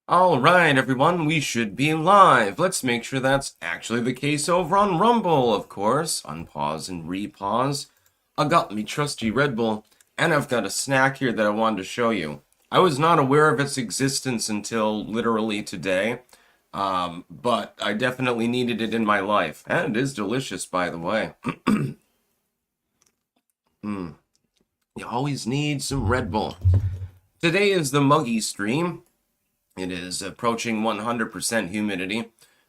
All right, everyone, we should be live. Let's make sure that's actually the case over on Rumble, of course. Unpause and repause. I got me trusty Red Bull, and I've got a snack here that I wanted to show you. I was not aware of its existence until literally today, but I definitely needed it in my life. And it is delicious, by the way. You always need some Red Bull. Today is the MUGGY stream. It is approaching 100% humidity.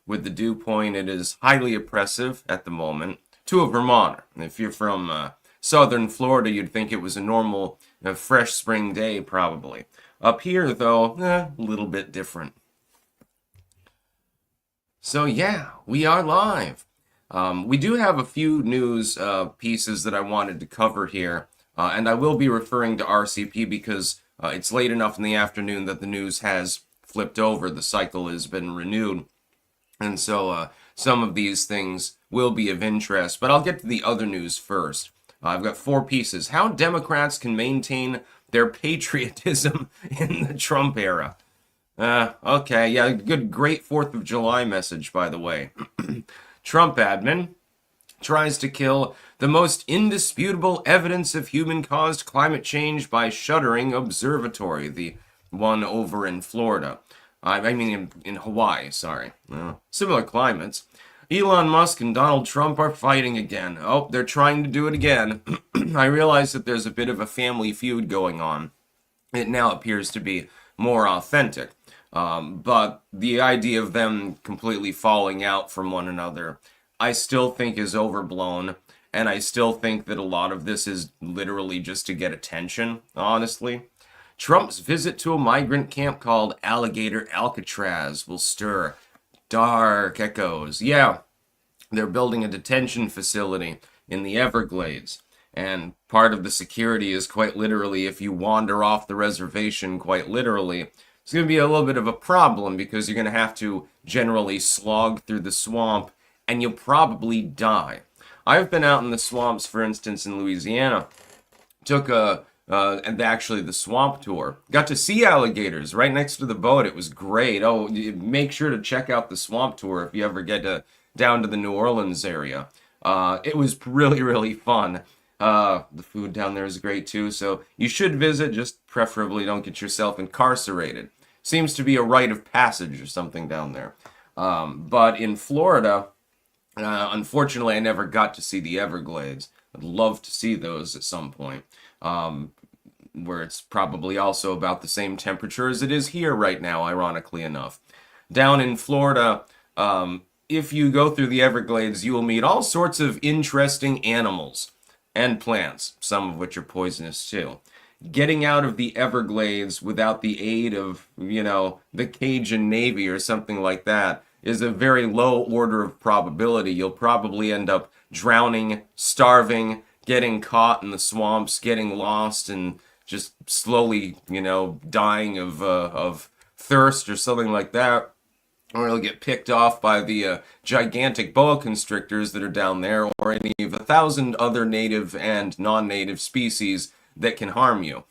With the dew point, it is highly oppressive at the moment to a Vermonter. If you're from southern Florida, you'd think it was a normal, fresh spring day, probably. Up here, though, a little bit different. So, yeah, we are live. We do have a few news pieces that I wanted to cover here, and I will be referring to RCP because it's late enough in the afternoon that the news has flipped over. The cycle has been renewed. And so some of these things will be of interest. But I'll get to the other news first. I've got four pieces. How Democrats can maintain their patriotism in the Trump era. Okay, yeah, great 4th of July message, by the way. Trump admin tries to kill the most indisputable evidence of human-caused climate change by shuttering observatory, the one over in Florida. I mean, in Hawaii, sorry. Similar climates. Elon Musk and Donald Trump are fighting again. Oh, they're trying to do it again. I realize that there's a bit of a family feud going on. It now appears to be more authentic. But the idea of them completely falling out from one another, I still think is overblown. And I still think that a lot of this is literally just to get attention, honestly. Trump's visit to a migrant camp called Alligator Alcatraz will stir dark echoes. Yeah, they're building a detention facility in the Everglades. And part of the security is quite literally, if you wander off the reservation, quite literally, it's going to be a little bit of a problem because you're going to have to generally slog through the swamp and you'll probably die. I've been out in the swamps, for instance, in Louisiana. Took and actually the swamp tour. Got to see alligators right next to the boat. It was great. Oh, make sure to check out the swamp tour if you ever get down to the New Orleans area. It was really, really fun. The food down there is great too, so you should visit, just preferably don't get yourself incarcerated. Seems to be a rite of passage or something down there. But in Florida, unfortunately, I never got to see the Everglades. I'd love to see those at some point, where it's probably also about the same temperature as it is here right now, ironically enough. Down in Florida, if you go through the Everglades, you will meet all sorts of interesting animals and plants, some of which are poisonous too. Getting out of the Everglades without the aid of, the Cajun Navy or something like that is a very low order of probability. You'll probably end up drowning, starving, getting caught in the swamps, getting lost, and just slowly, dying of thirst or something like that. Or you'll get picked off by the gigantic boa constrictors that are down there, or any of 1,000 other native and non-native species that can harm you.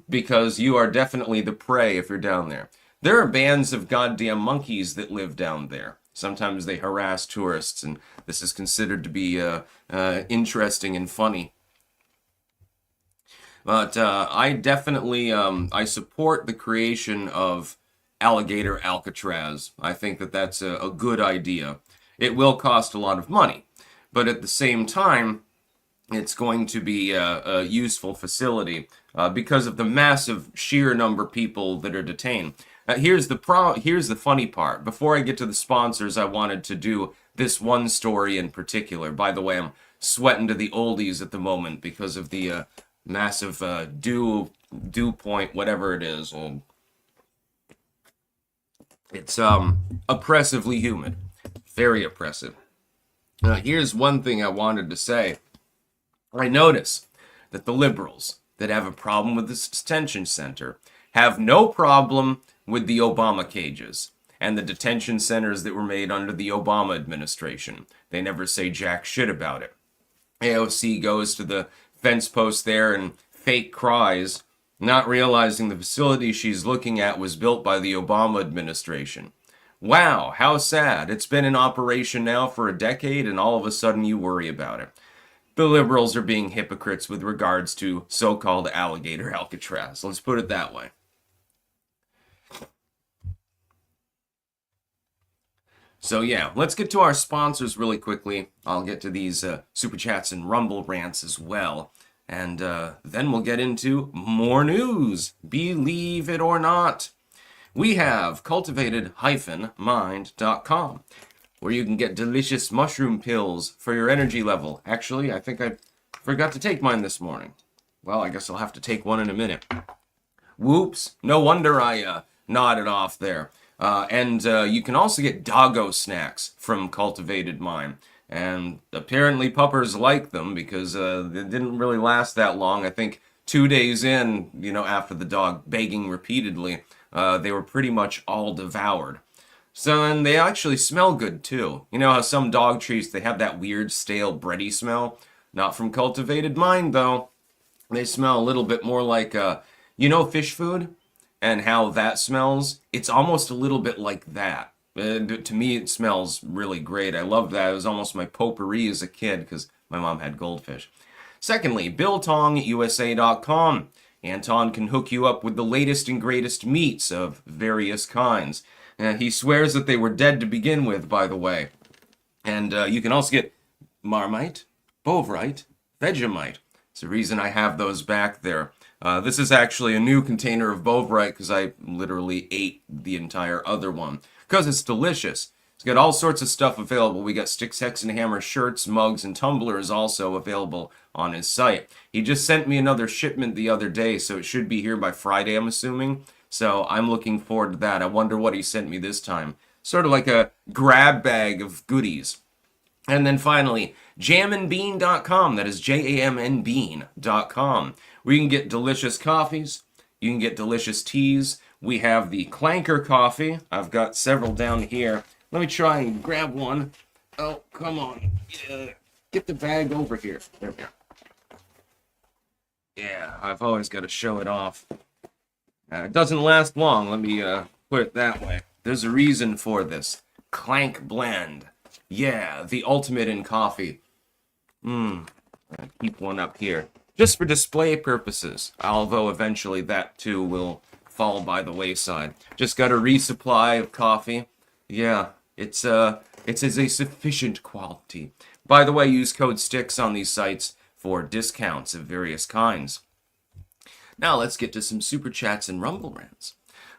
Because you are definitely the prey if you're down there. There are bands of goddamn monkeys that live down there. Sometimes they harass tourists, and this is considered to be interesting and funny. But I definitely I support the creation of Alligator Alcatraz. I think that that's a good idea. It will cost a lot of money, but at the same time, it's going to be a useful facility because of the massive sheer number of people that are detained. Here's the funny part. Before I get to the sponsors, I wanted to do this one story in particular. By the way, I'm sweating to the oldies at the moment because of the massive dew point, whatever it is. It's oppressively humid, very oppressive. Here's one thing I wanted to say. I notice that the liberals that have a problem with this detention center have no problem with the Obama cages and the detention centers that were made under the Obama administration. They never say jack shit about it. AOC goes to the fence post there and fake cries not realizing the facility she's looking at was built by the Obama administration. Wow, how sad. It's been in operation now for a decade, and all of a sudden you worry about it. The liberals are being hypocrites with regards to so-called alligator Alcatraz. Let's put it that way. So yeah, let's get to our sponsors really quickly. I'll get to these super chats and rumble rants as well. And then we'll get into more news. Believe it or not. We have cultivated-mind.com, where you can get delicious mushroom pills for your energy level. Actually, I think I forgot to take mine this morning. Well, I guess I'll have to take one in a minute. Whoops. No wonder I nodded off there. And you can also get doggo snacks from Cultivated Mind. And apparently puppers like them because they didn't really last that long. I think 2 days in, after the dog begging repeatedly, they were pretty much all devoured. So, and they actually smell good too. You know how some dog treats, they have that weird stale bready smell? Not from Cultivated Mind though. They smell a little bit more like, fish food? And how that smells? It's almost a little bit like that. To me, it smells really great. I love that. It was almost my potpourri as a kid because my mom had goldfish. Secondly, BiltongUSA.com. Anton can hook you up with the latest and greatest meats of various kinds. He swears that they were dead to begin with, by the way. And you can also get Marmite, Bovrite, Vegemite. It's the reason I have those back there. This is actually a new container of Bovrite because I literally ate the entire other one. Because it's delicious. It's got all sorts of stuff available. We got Sticks, Hex, and Hammer shirts, mugs, and tumblers also available on his site. He just sent me another shipment the other day, so it should be here by Friday, I'm assuming. So I'm looking forward to that. I wonder what he sent me this time. Sort of like a grab bag of goodies. And then finally, jamandbean.com. That is JAMNbean.com. Where you can get delicious coffees. You can get delicious teas. We have the Clanker coffee. I've got several down here. Let me try and grab one. Oh, come on. Get the bag over here. There we go. Yeah, I've always got to show it off. It doesn't last long, let me put it that way. There's a reason for this. Clank blend. Yeah, the ultimate in coffee. I'll keep one up here. Just for display purposes. Although eventually that too will fall by the wayside. Just got a resupply of coffee. Yeah, it's a sufficient quality. By the way, use code STICKS on these sites for discounts of various kinds. Now let's get to some super chats and rumble rants.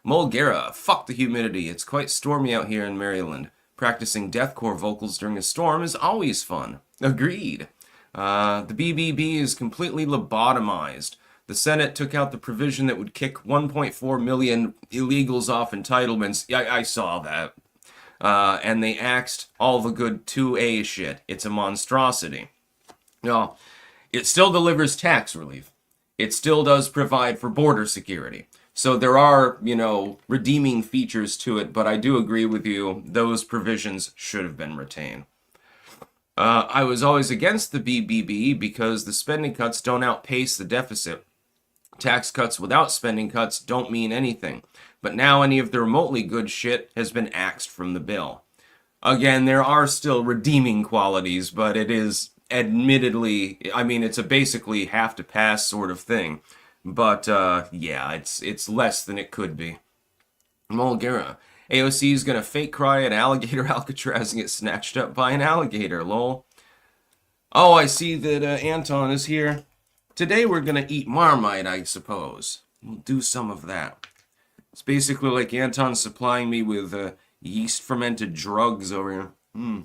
Mulgera, fuck the humidity. It's quite stormy out here in Maryland. Practicing deathcore vocals during a storm is always fun. Agreed. The BBB is completely lobotomized. The Senate took out the provision that would kick 1.4 million illegals off entitlements. I saw that. And they axed all the good 2A shit. It's a monstrosity. No, it still delivers tax relief. It still does provide for border security. So there are, redeeming features to it, but I do agree with you. Those provisions should have been retained. I was always against the BBB because the spending cuts don't outpace the deficit. Tax cuts without spending cuts don't mean anything. But now any of the remotely good shit has been axed from the bill. Again, there are still redeeming qualities, but it is admittedly, it's a basically have to pass sort of thing. But, yeah, it's less than it could be. Mulgera. AOC is gonna fake cry at alligator Alcatraz and get snatched up by an alligator, lol. Oh, I see that Anton is here. Today we're gonna eat Marmite, I suppose. We'll do some of that. It's basically like Anton supplying me with yeast-fermented drugs over here.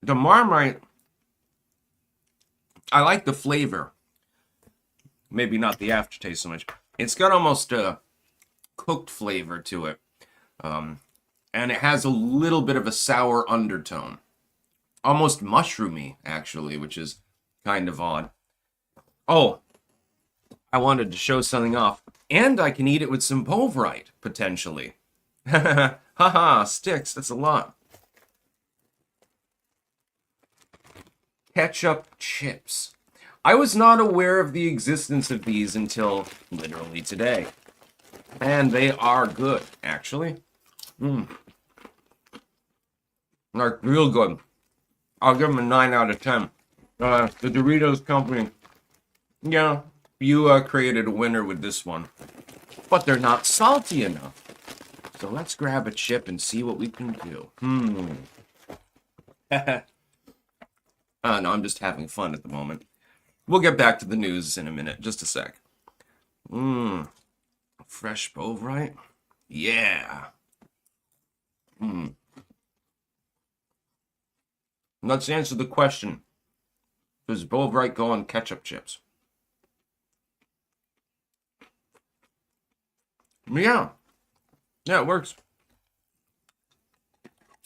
The Marmite, I like the flavor. Maybe not the aftertaste so much. It's got almost a cooked flavor to it. And it has a little bit of a sour undertone. Almost mushroomy, actually, which is kind of odd. Oh, I wanted to show something off. And I can eat it with some Bovrite, potentially. Haha, sticks, that's a lot. Ketchup chips. I was not aware of the existence of these until literally today. And they are good, actually. Like, real good. I'll give them a 9 out of 10. The Doritos company, yeah, you created a winner with this one. But they're not salty enough. So let's grab a chip and see what we can do. No, I'm just having fun at the moment. We'll get back to the news in a minute. Just a sec. Fresh Bovrite? Yeah. Let's answer the question. Does Bovrite go on ketchup chips? Yeah. Yeah, it works.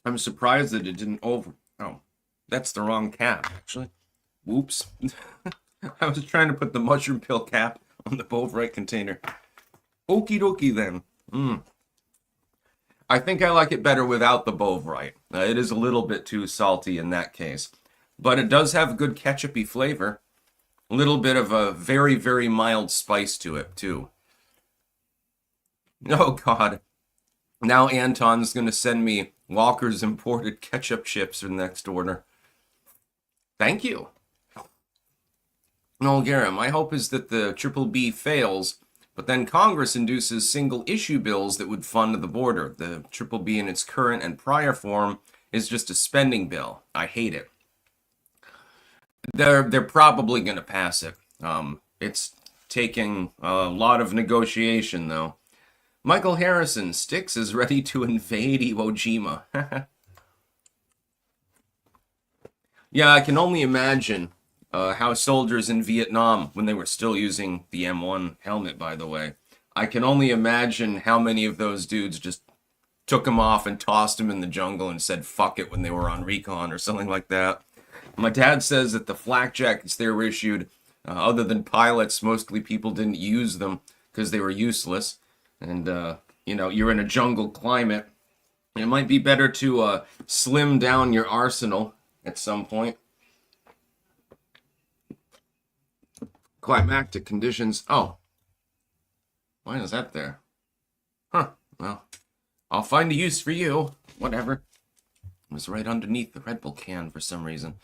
I'm surprised that it didn't Oh, that's the wrong cap, actually. Whoops. I was trying to put the mushroom pill cap on the Bovrite container. Okie dokie then. I think I like it better without the Bovrite. It is a little bit too salty in that case. But it does have a good ketchupy flavor. A little bit of a very, very mild spice to it, too. Oh, God. Now Anton's going to send me Walker's imported ketchup chips for the next order. Thank you. No, Garrett, my hope is that the Triple B fails, but then Congress induces single-issue bills that would fund the border. The Triple B in its current and prior form is just a spending bill. I hate it. They're probably going to pass it. It's taking a lot of negotiation, though. Michael Harrison, Styx is ready to invade Iwo Jima. Yeah, I can only imagine how soldiers in Vietnam, when they were still using the M1 helmet, by the way, I can only imagine how many of those dudes just took him off and tossed him in the jungle and said fuck it when they were on recon or something like that. My dad says that the flak jackets they were issued, other than pilots, mostly people didn't use them because they were useless. And, you're in a jungle climate. It might be better to slim down your arsenal at some point. Climactic conditions. Oh. Why is that there? Huh. Well, I'll find a use for you. Whatever. It was right underneath the Red Bull can for some reason.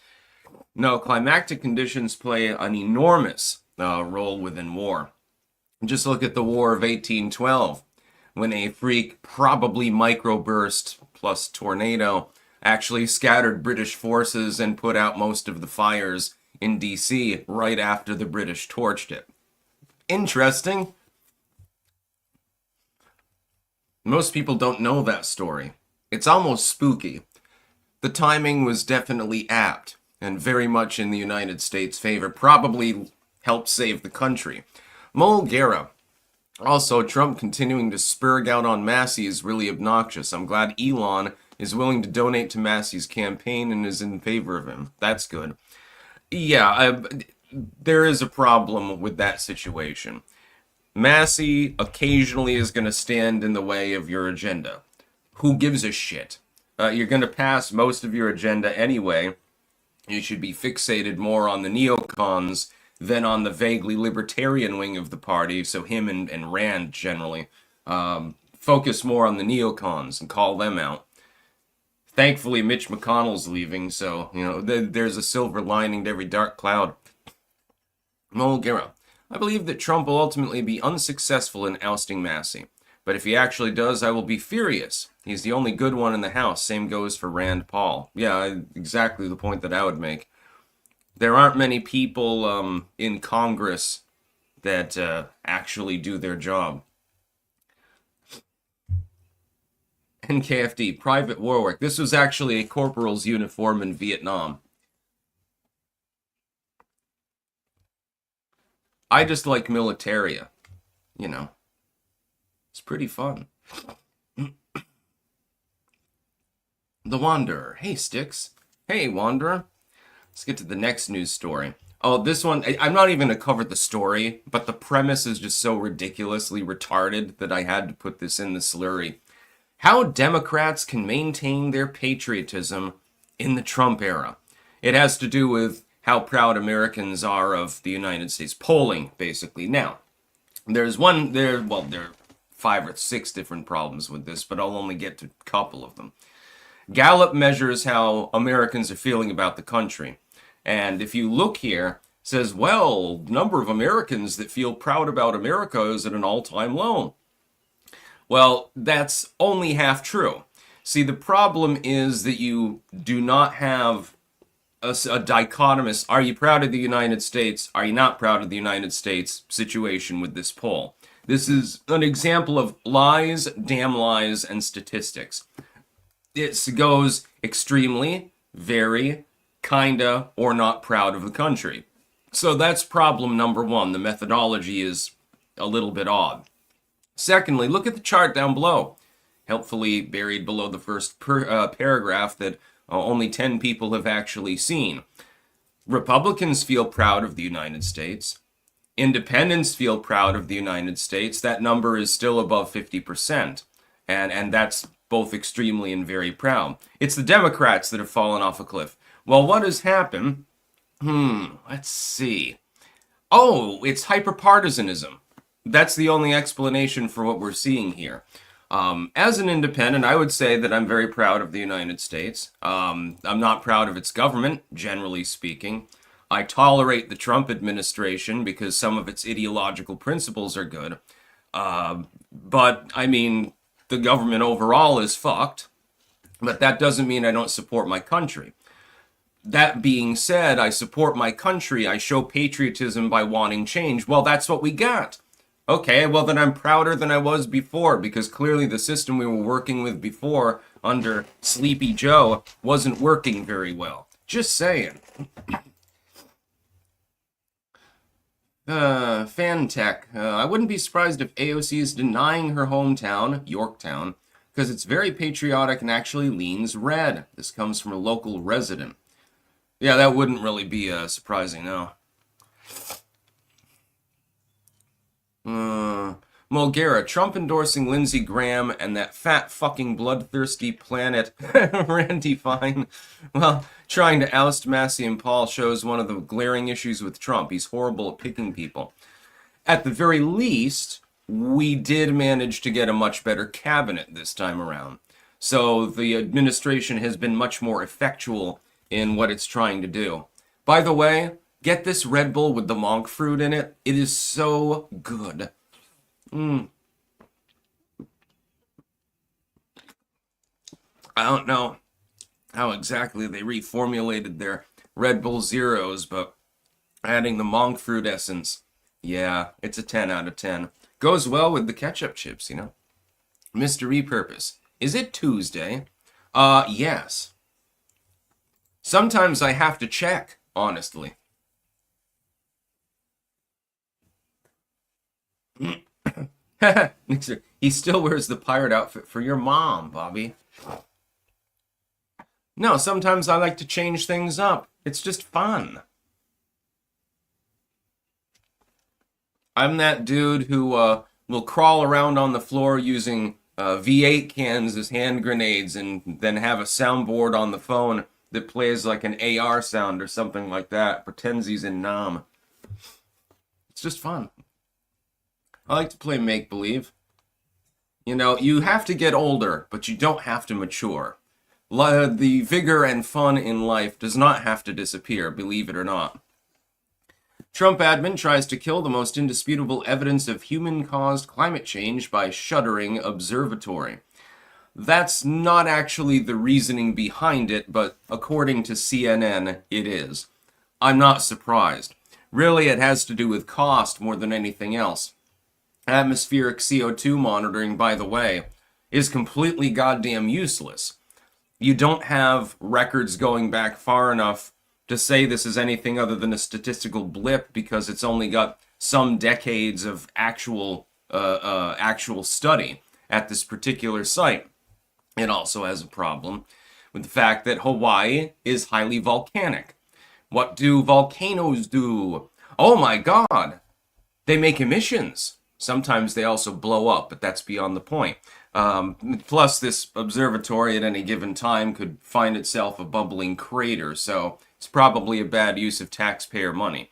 No, climactic conditions play an enormous role within war. Just look at the War of 1812, when a freak, probably microburst plus tornado, actually scattered British forces and put out most of the fires in DC right after the British torched it. Interesting. Most people don't know that story. It's almost spooky. The timing was definitely apt, and very much in the United States' favor. Probably helped save the country. Mulgera. Also, Trump continuing to spurg out on Massey is really obnoxious. I'm glad Elon is willing to donate to Massey's campaign and is in favor of him. That's good. Yeah, there is a problem with that situation. Massey occasionally is going to stand in the way of your agenda. Who gives a shit? You're going to pass most of your agenda anyway. You should be fixated more on the neocons than on the vaguely libertarian wing of the party, so him and Rand generally. Focus more on the neocons and call them out. Thankfully, Mitch McConnell's leaving, so, there's a silver lining to every dark cloud. Mulgera. I believe that Trump will ultimately be unsuccessful in ousting Massey. But if he actually does, I will be furious. He's the only good one in the House. Same goes for Rand Paul. Yeah, exactly the point that I would make. There aren't many people in Congress that actually do their job. NKFD, Private Warwick. This was actually a corporal's uniform in Vietnam. I just like militaria. It's pretty fun. The Wanderer. Hey, Styx. Hey, Wanderer. Let's get to the next news story. Oh, this one, I'm not even going to cover the story, but the premise is just so ridiculously retarded that I had to put this in the slurry. How Democrats can maintain their patriotism in the Trump era. It has to do with how proud Americans are of the United States. Polling, basically. Now, there are 5 or 6 different problems with this, but I'll only get to a couple of them. Gallup measures how Americans are feeling about the country. And if you look here, it says, well, number of Americans that feel proud about America is at an all-time low. Well, that's only half true. See, the problem is that you do not have a dichotomous, are you proud of the United States, are you not proud of the United States situation with this poll. This is an example of lies, damn lies, and statistics. It goes extremely, very, kinda, or not proud of the country. So that's problem number one. The methodology is a little bit odd. Secondly, look at the chart down below, helpfully buried below the first paragraph that only 10 people have actually seen. Republicans feel proud of the United States. Independents feel proud of the United States. That number is still above 50%. And that's both extremely and very proud. It's the Democrats that have fallen off a cliff. Well, what has happened? Let's see. Oh, it's hyperpartisanism. That's the only explanation for what we're seeing here. As an independent, I would say that I'm very proud of the United States. I'm not proud of its government, generally speaking. I tolerate the Trump administration because some of its ideological principles are good. But, I mean, the government overall is fucked. But that doesn't mean I don't support my country. That being said, I support my country. I show patriotism by wanting change. Well, that's what we got. Okay, well then I'm prouder than I was before, because clearly the system we were working with before under Sleepy Joe wasn't working very well. Just saying. Fantech. I wouldn't be surprised if AOC is denying her hometown, Yorktown, because it's very patriotic and actually leans red. This comes from a local resident. Yeah, that wouldn't really be surprising, no. Mulgara, Trump endorsing Lindsey Graham and that fat fucking bloodthirsty planet Randy Fine. Well, trying to oust Massey and Paul shows one of the glaring issues with Trump. He's horrible at picking people. At the very least, we did manage to get a much better cabinet this time around. So the administration has been much more effectual in what it's trying to do. By the way, get this Red Bull with the monk fruit in it. It is so good. I don't know how exactly they reformulated their Red Bull Zeros, but adding the monk fruit essence, yeah, it's a 10 out of 10. Goes well with the ketchup chips, you know. Mr. Repurpose. Is it Tuesday? Yes. Sometimes I have to check, honestly. He still wears the pirate outfit for your mom, Bobby. No, sometimes I like to change things up. It's just fun. I'm that dude who will crawl around on the floor using V8 cans as hand grenades and then have a soundboard on the phone that plays like an AR sound or something like that. Pretends he's in Nam. It's just fun. I like to play make-believe. You know, you have to get older, but you don't have to mature. The vigor and fun in life does not have to disappear, believe it or not. Trump admin tries to kill the most indisputable evidence of human-caused climate change by shuttering observatory. That's not actually the reasoning behind it, but according to CNN, it is. I'm not surprised. Really, it has to do with cost more than anything else. Atmospheric CO2 monitoring, by the way, is completely goddamn useless. You don't have records going back far enough to say this is anything other than a statistical blip because it's only got some decades of actual study at this particular site. It also has a problem with the fact that Hawaii is highly volcanic. What do volcanoes do? Oh my God! They make emissions. Sometimes they also blow up, but that's beyond the point. Plus, this observatory at any given time could find itself a bubbling crater, so it's probably a bad use of taxpayer money.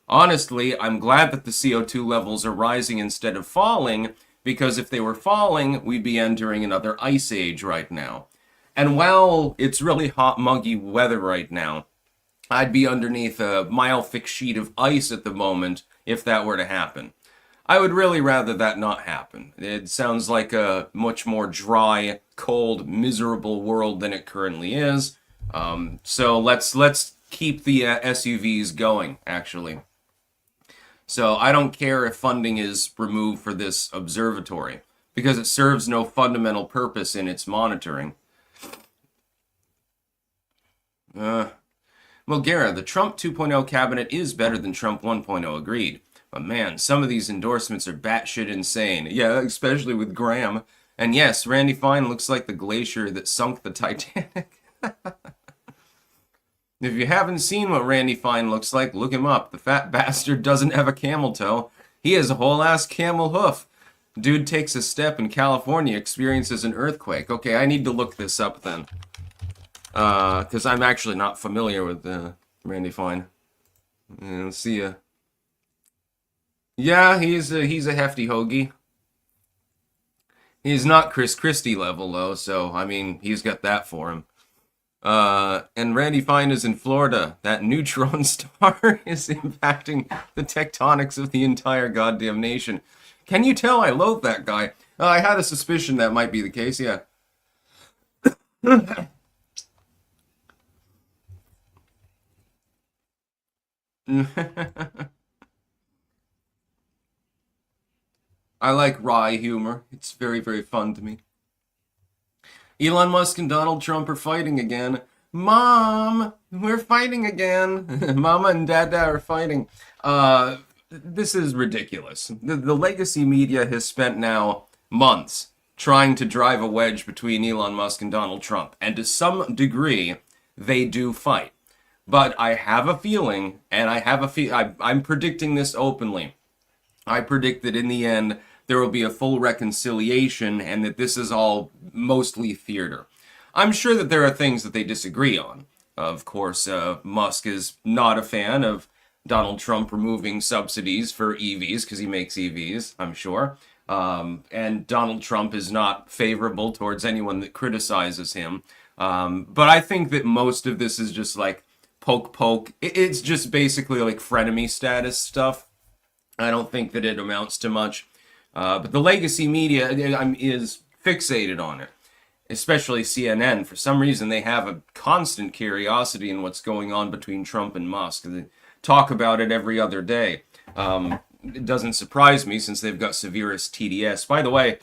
Honestly, I'm glad that the CO2 levels are rising instead of falling, because if they were falling, we'd be entering another ice age right now. And while it's really hot, muggy weather right now, I'd be underneath a mile-thick sheet of ice at the moment if that were to happen. I would really rather that not happen. It sounds like a much more dry, cold, miserable world than it currently is. So let's keep the SUVs going, actually. So I don't care if funding is removed for this observatory, because it serves no fundamental purpose in its monitoring. Well, Gara, the Trump 2.0 cabinet is better than Trump 1.0, agreed. But man, some of these endorsements are batshit insane. Yeah, especially with Graham. And yes, Randy Fine looks like the glacier that sunk the Titanic. If you haven't seen what Randy Fine looks like, look him up. The fat bastard doesn't have a camel toe. He has a whole-ass camel hoof. Dude takes a step in California, experiences an earthquake. Okay, I need to look this up then. Because I'm actually not familiar with Randy Fine. Let's see. Yeah, he's a hefty hoagie. He's not Chris Christie level, though, so, I mean, he's got that for him. And Randy Fine is in Florida. That neutron star is impacting the tectonics of the entire goddamn nation. Can you tell I loathe that guy? I had a suspicion that might be the case, yeah. I like wry humor. It's very, very fun to me. Elon Musk and Donald Trump are fighting again. Mom, we're fighting again. Mama and Dada are fighting. This is ridiculous. The legacy media has spent now months trying to drive a wedge between Elon Musk and Donald Trump. And to some degree, they do fight. But I have a feeling, and I'm predicting this openly. I predict that in the end, there will be a full reconciliation and that this is all mostly theater. I'm sure that there are things that they disagree on. Of course, Musk is not a fan of Donald Trump removing subsidies for EVs because he makes EVs, I'm sure. And Donald Trump is not favorable towards anyone that criticizes him. But I think that most of this is just like poke. It's just basically like frenemy status stuff. I don't think that it amounts to much. But the legacy media is fixated on it, especially CNN. For some reason, they have a constant curiosity in what's going on between Trump and Musk. They talk about it every other day. It doesn't surprise me since they've got severest TDS. By the way,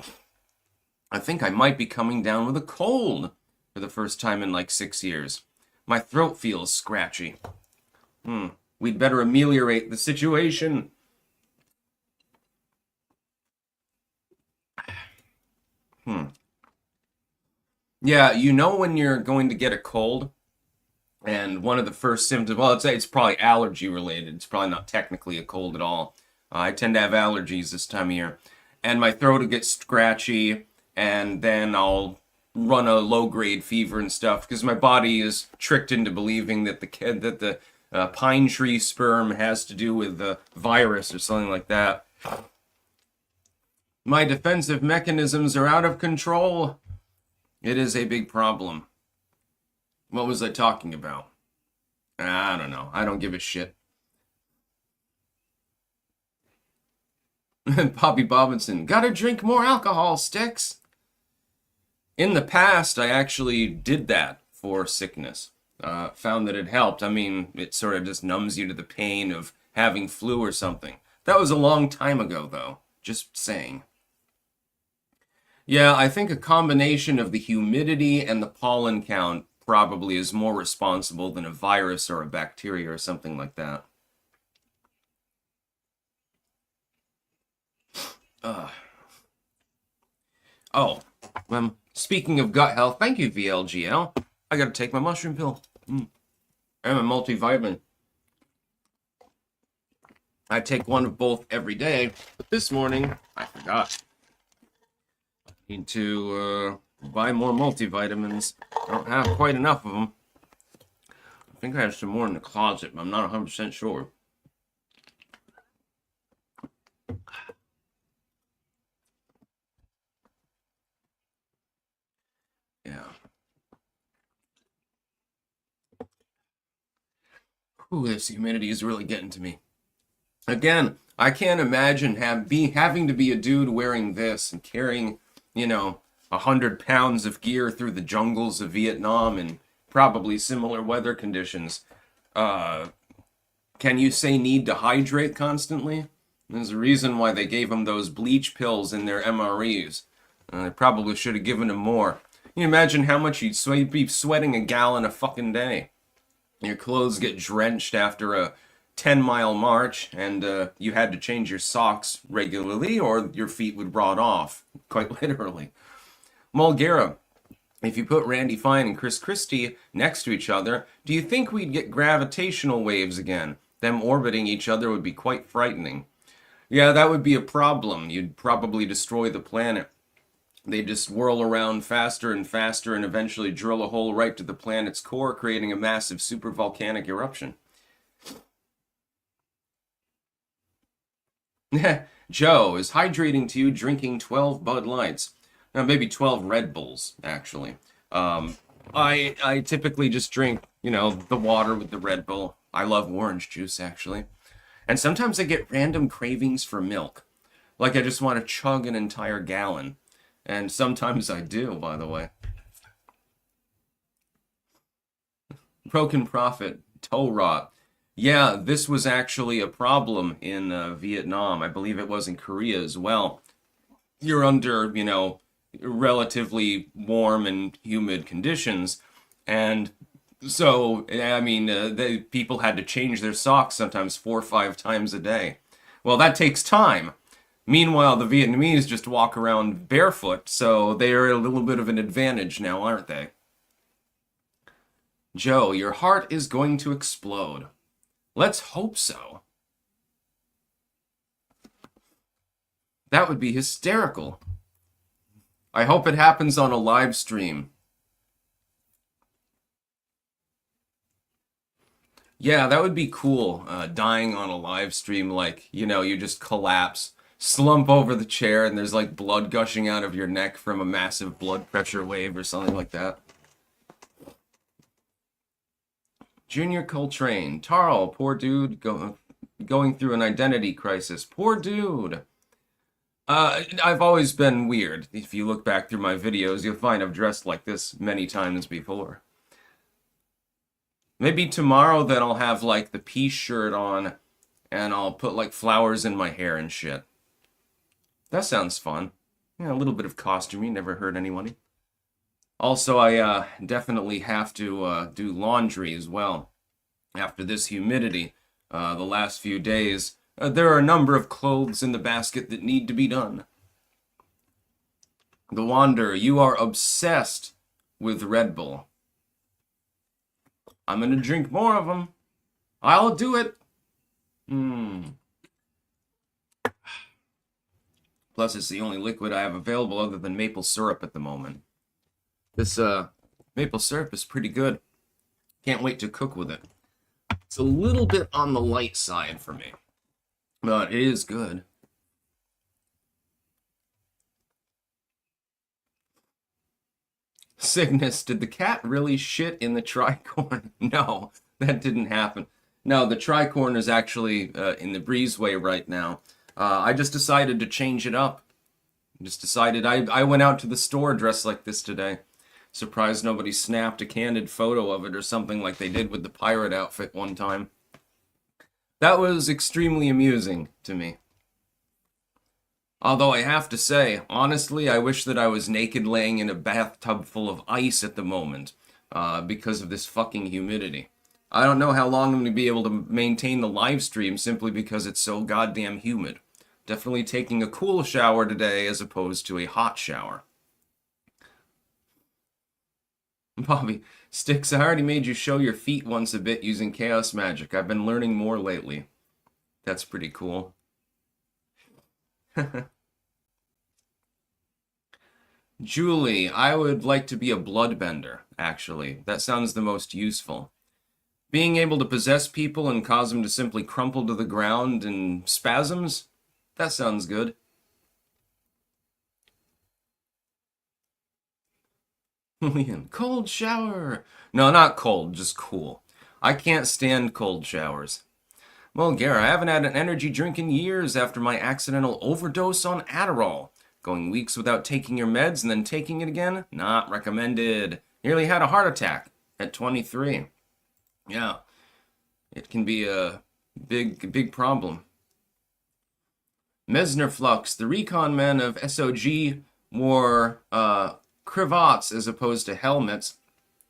I think I might be coming down with a cold for the first time in like 6 years. My throat feels scratchy. We'd better ameliorate the situation. Yeah, you know when you're going to get a cold, and one of the first symptoms, well, it's probably allergy related. It's probably not technically a cold at all. I tend to have allergies this time of year. And my throat will get scratchy, and then I'll run a low-grade fever and stuff, because my body is tricked into believing that the pine tree sperm has to do with the virus or something like that. My defensive mechanisms are out of control. It is a big problem. What was I talking about? I don't know. I don't give a shit. Bobby Robinson, gotta drink more alcohol, Sticks. In the past, I actually did that for sickness. Found that it helped. I mean, it sort of just numbs you to the pain of having flu or something. That was a long time ago, though. Just saying. Yeah, I think a combination of the humidity and the pollen count probably is more responsible than a virus or a bacteria or something like that. Speaking of gut health, thank you, VLGL. I gotta take my mushroom pill. And a multivitamin. I take one of both every day, but this morning, I forgot. I need to buy more multivitamins. I don't have quite enough of them. I think I have some more in the closet, but I'm not 100% sure. Yeah. Ooh, this humidity is really getting to me. Again, I can't imagine having to be a dude wearing this and carrying, 100 pounds of gear through the jungles of Vietnam in probably similar weather conditions. Uh, can you say need to hydrate constantly? There's a reason why they gave him those bleach pills in their MREs. They probably should have given him more. Can you imagine how much you'd be sweating a gallon a fucking day? Your clothes get drenched after a 10-mile march, and you had to change your socks regularly, or your feet would rot off, quite literally. Mulgera, if you put Randy Fine and Chris Christie next to each other, do you think we'd get gravitational waves again? Them orbiting each other would be quite frightening. Yeah, that would be a problem. You'd probably destroy the planet. They just whirl around faster and faster and eventually drill a hole right to the planet's core, creating a massive supervolcanic eruption. Joe, is hydrating to you drinking 12 Bud Lights? No, maybe 12 Red Bulls, actually. I typically just drink, the water with the Red Bull. I love orange juice, actually. And sometimes I get random cravings for milk. Like I just want to chug an entire gallon. And sometimes I do, by the way. Broken Prophet, toe rot. Yeah, this was actually a problem in Vietnam. I believe it was in Korea as well. You're under, relatively warm and humid conditions. And so, I mean, the people had to change their socks sometimes 4 or 5 times a day. Well, that takes time. Meanwhile, the Vietnamese just walk around barefoot, so they are at a little bit of an advantage now, aren't they? Joe, your heart is going to explode. Let's hope so. That would be hysterical. I hope it happens on a live stream. Yeah, that would be cool. Dying on a live stream, like, you just collapse, slump over the chair, and there's like blood gushing out of your neck from a massive blood pressure wave or something like that. Junior Coltrane. Tarl, poor dude, going through an identity crisis. Poor dude. I've always been weird. If you look back through my videos, you'll find I've dressed like this many times before. Maybe tomorrow then I'll have like the peace shirt on and I'll put like flowers in my hair and shit. That sounds fun. Yeah, a little bit of costuming, never hurt anyone. Also, I definitely have to do laundry as well. After this humidity, the last few days, there are a number of clothes in the basket that need to be done. The Wanderer, you are obsessed with Red Bull. I'm gonna drink more of them. I'll do it. Plus, it's the only liquid I have available other than maple syrup at the moment. This maple syrup is pretty good. Can't wait to cook with it. It's a little bit on the light side for me, but it is good. Cygnus, did the cat really shit in the tricorn? No, that didn't happen. No, the tricorn is actually in the breezeway right now. I just decided to change it up. I went out to the store dressed like this today. Surprised nobody snapped a candid photo of it or something like they did with the pirate outfit one time. That was extremely amusing to me. Although I have to say, honestly, I wish that I was naked laying in a bathtub full of ice at the moment, because of this fucking humidity. I don't know how long I'm going to be able to maintain the live stream simply because it's so goddamn humid. Definitely taking a cool shower today as opposed to a hot shower. Bobby, Sticks, I already made you show your feet once a bit using chaos magic. I've been learning more lately. That's pretty cool. Julie, I would like to be a bloodbender, actually. That sounds the most useful. Being able to possess people and cause them to simply crumple to the ground in spasms? That sounds good. Leon, cold shower. No, not cold, just cool. I can't stand cold showers. Well, Gare, I haven't had an energy drink in years after my accidental overdose on Adderall. Going weeks without taking your meds and then taking it again? Not recommended. Nearly had a heart attack at 23. Yeah, it can be a big problem. Mesner Flux, the recon men of SOG wore cravats as opposed to helmets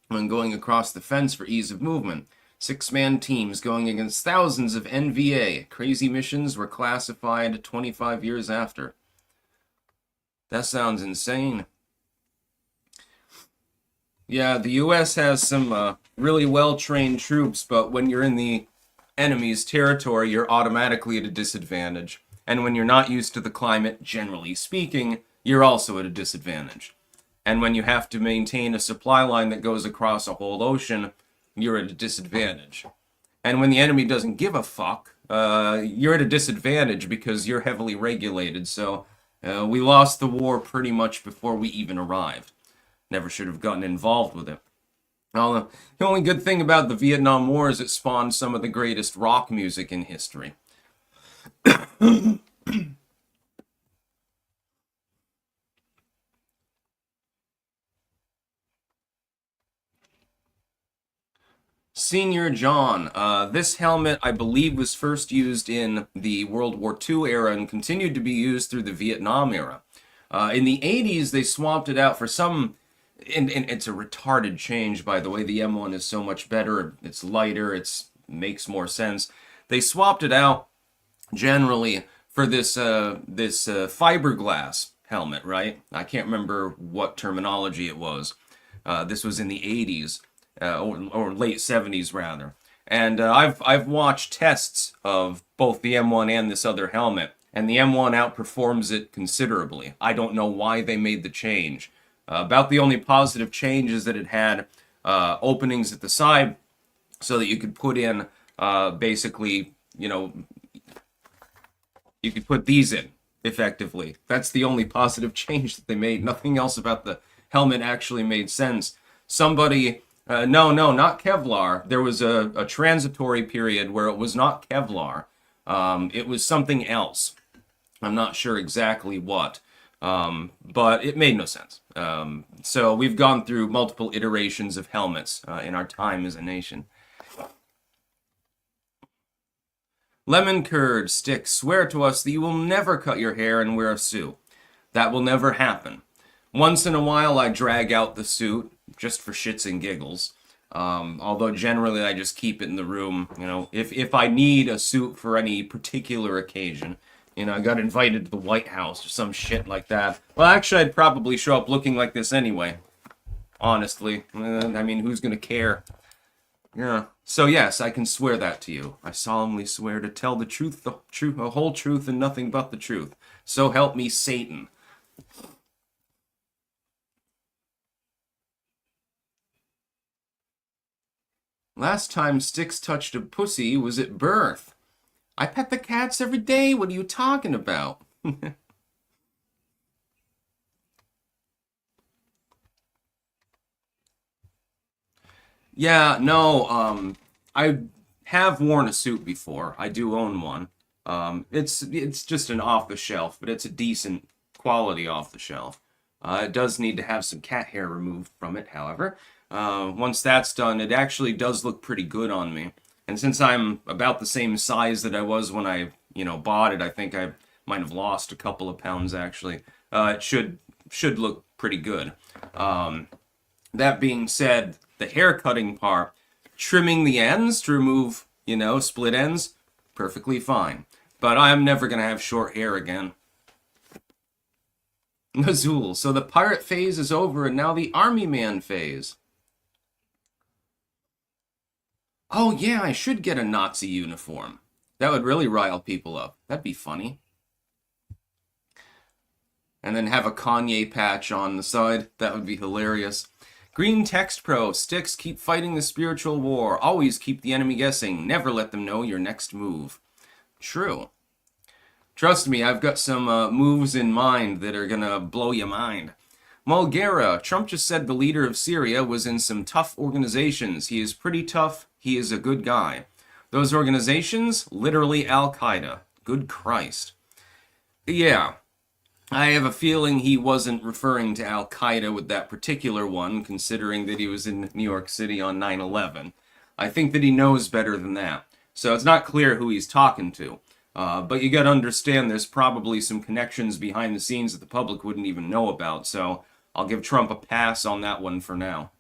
when going across the fence for ease of movement. 6-man teams going against thousands of NVA. Crazy missions were classified 25 years after. That sounds insane. Yeah, the US has some really well-trained troops, but when you're in the enemy's territory, you're automatically at a disadvantage. And when you're not used to the climate, generally speaking, you're also at a disadvantage. And when you have to maintain a supply line that goes across a whole ocean, you're at a disadvantage. And when the enemy doesn't give a fuck, you're at a disadvantage because you're heavily regulated. So we lost the war pretty much before we even arrived. Never should have gotten involved with it. Well, the only good thing about the Vietnam War is it spawned some of the greatest rock music in history. Senior John, this helmet I believe was first used in the World War II era and continued to be used through the Vietnam era. In the 80s, they swapped it out for some, and it's a retarded change, by the way. The M1 is so much better. It's lighter. It makes more sense. They swapped it out generally for this fiberglass helmet, right? I can't remember what terminology it was. This was in the 80s. Or late 70s rather. And I've watched tests of both the M1 and this other helmet, and the M1 outperforms it considerably. I don't know why they made the change. About the only positive change is that it had openings at the side so that you could put in basically, you could put these in effectively. That's the only positive change that they made. Nothing else about the helmet actually made sense. Somebody... No, not Kevlar. There was a transitory period where it was not Kevlar. It was something else. I'm not sure exactly what, but it made no sense. So we've gone through multiple iterations of helmets in our time as a nation. Lemon Curd, Stick, swear to us that you will never cut your hair and wear a suit. That will never happen. Once in a while, I drag out the suit, just for shits and giggles. Although generally I just keep it in the room, if I need a suit for any particular occasion. I got invited to the White House or some shit like that. Well, actually, I'd probably show up looking like this anyway. Honestly. I mean, who's gonna care? Yeah. So yes, I can swear that to you. I solemnly swear to tell the truth, the whole truth, and nothing but the truth. So help me Satan. Last time Sticks touched a pussy was at birth. I pet the cats every day. What are you talking about? Yeah, no, I have worn a suit before. I do own one. It's just an off the shelf, but it's a decent quality off the shelf. It does need to have some cat hair removed from it, however. Once that's done, it actually does look pretty good on me. And since I'm about the same size that I was when I, bought it, I think I might have lost a couple of pounds actually. It should look pretty good. That being said, the hair cutting part, trimming the ends to remove, split ends, perfectly fine. But I'm never gonna have short hair again. Azul, so the pirate phase is over and now the army man phase. Oh yeah, I should get a Nazi uniform. That would really rile people up. That'd be funny. And then have a Kanye patch on the side. That would be hilarious. Green Text Pro, sticks, keep fighting the spiritual war. Always keep the enemy guessing. Never let them know your next move. True. Trust me, I've got some moves in mind that are gonna blow your mind. Mulgera, Trump just said the leader of Syria was in some tough organizations. He is pretty tough. He is a good guy. Those organizations, literally Al-Qaeda. Good Christ. Yeah, I have a feeling he wasn't referring to Al-Qaeda with that particular one, considering that he was in New York City on 9/11. I think that he knows better than that. So it's not clear who he's talking to. But you gotta understand there's probably some connections behind the scenes that the public wouldn't even know about, so I'll give Trump a pass on that one for now.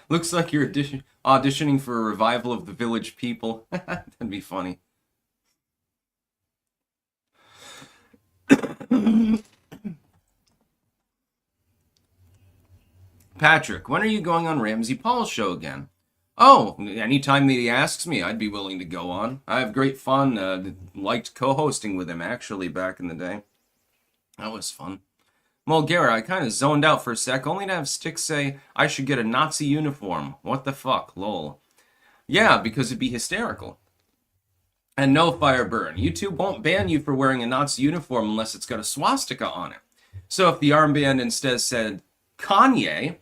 Looks like you're auditioning for a revival of The Village People. That'd be funny. Patrick, when are you going on Ramsey Paul's show again? Oh, anytime that he asks me, I'd be willing to go on. I have great fun. Liked co-hosting with him, actually, back in the day. That was fun. Mulgera, I kind of zoned out for a sec, only to have Sticks say I should get a Nazi uniform. What the fuck, lol. Yeah, because it'd be hysterical. And no Fireburn. YouTube won't ban you for wearing a Nazi uniform unless it's got a swastika on it. So if the armband instead said Kanye,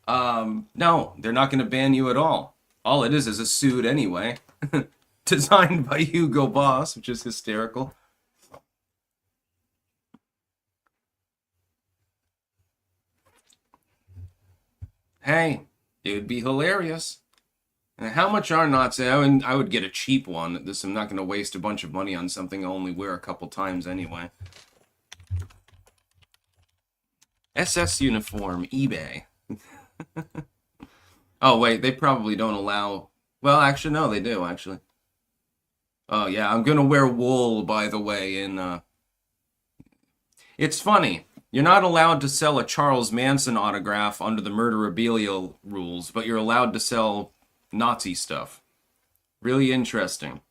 no, they're not going to ban you at all. All it is a suit anyway. Designed by Hugo Boss, which is hysterical. Hey, it would be hilarious. And how much are Nazi? I would get a cheap one. I'm not going to waste a bunch of money on something I only wear a couple times anyway. SS uniform, eBay. Oh, wait, they probably don't allow... Well, actually, no, they do, actually. Oh, yeah, I'm gonna wear wool, by the way, in, It's funny. You're not allowed to sell a Charles Manson autograph under the murderabilia rules, but you're allowed to sell Nazi stuff. Really interesting.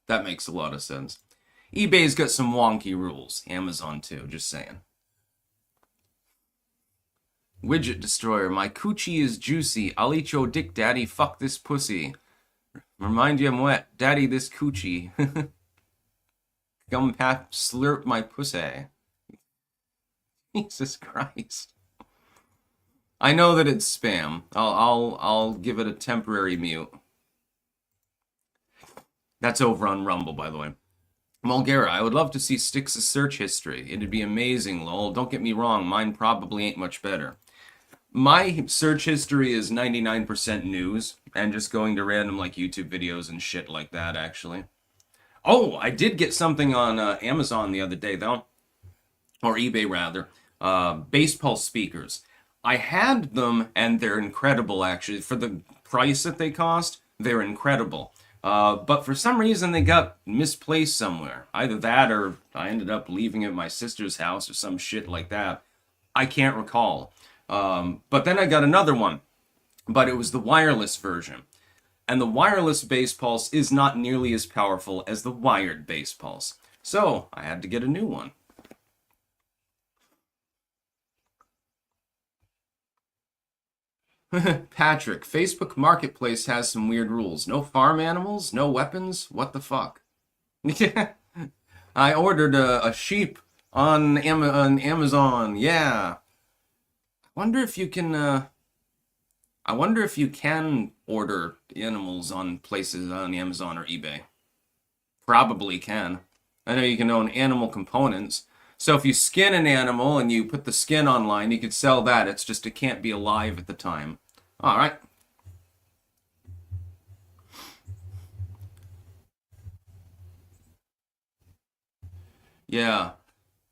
That makes a lot of sense. eBay's got some wonky rules. Amazon, too, just saying. Widget Destroyer, my coochie is juicy. I'll eat your dick, daddy. Fuck this pussy. Remind you I'm wet. Daddy, this coochie. Come pap, slurp my pussy. Jesus Christ. I know that it's spam. I'll give it a temporary mute. That's over on Rumble, by the way. Mulgera, I would love to see Styx' search history. It'd be amazing, lol. Don't get me wrong, mine probably ain't much better. My search history is 99% news, and just going to random, like, YouTube videos and shit like that, actually. Oh, I did get something on Amazon the other day, though. Or eBay, rather. Bass Pulse speakers. I had them, and they're incredible, actually. For the price that they cost, they're incredible. But for some reason, they got misplaced somewhere. Either that, or I ended up leaving it at my sister's house, or some shit like that. I can't recall. But then I got another one. But it was the wireless version. And the wireless bass pulse is not nearly as powerful as the wired bass pulse. So, I had to get a new one. Patrick, Facebook Marketplace has some weird rules. No farm animals, no weapons, what the fuck? I ordered a sheep on Amazon, yeah. Wonder if you can, I wonder if you can order animals on places on Amazon or eBay. Probably can. I know you can own animal components. So if you skin an animal and you put the skin online, you could sell that. It's just it can't be alive at the time. All right. Yeah.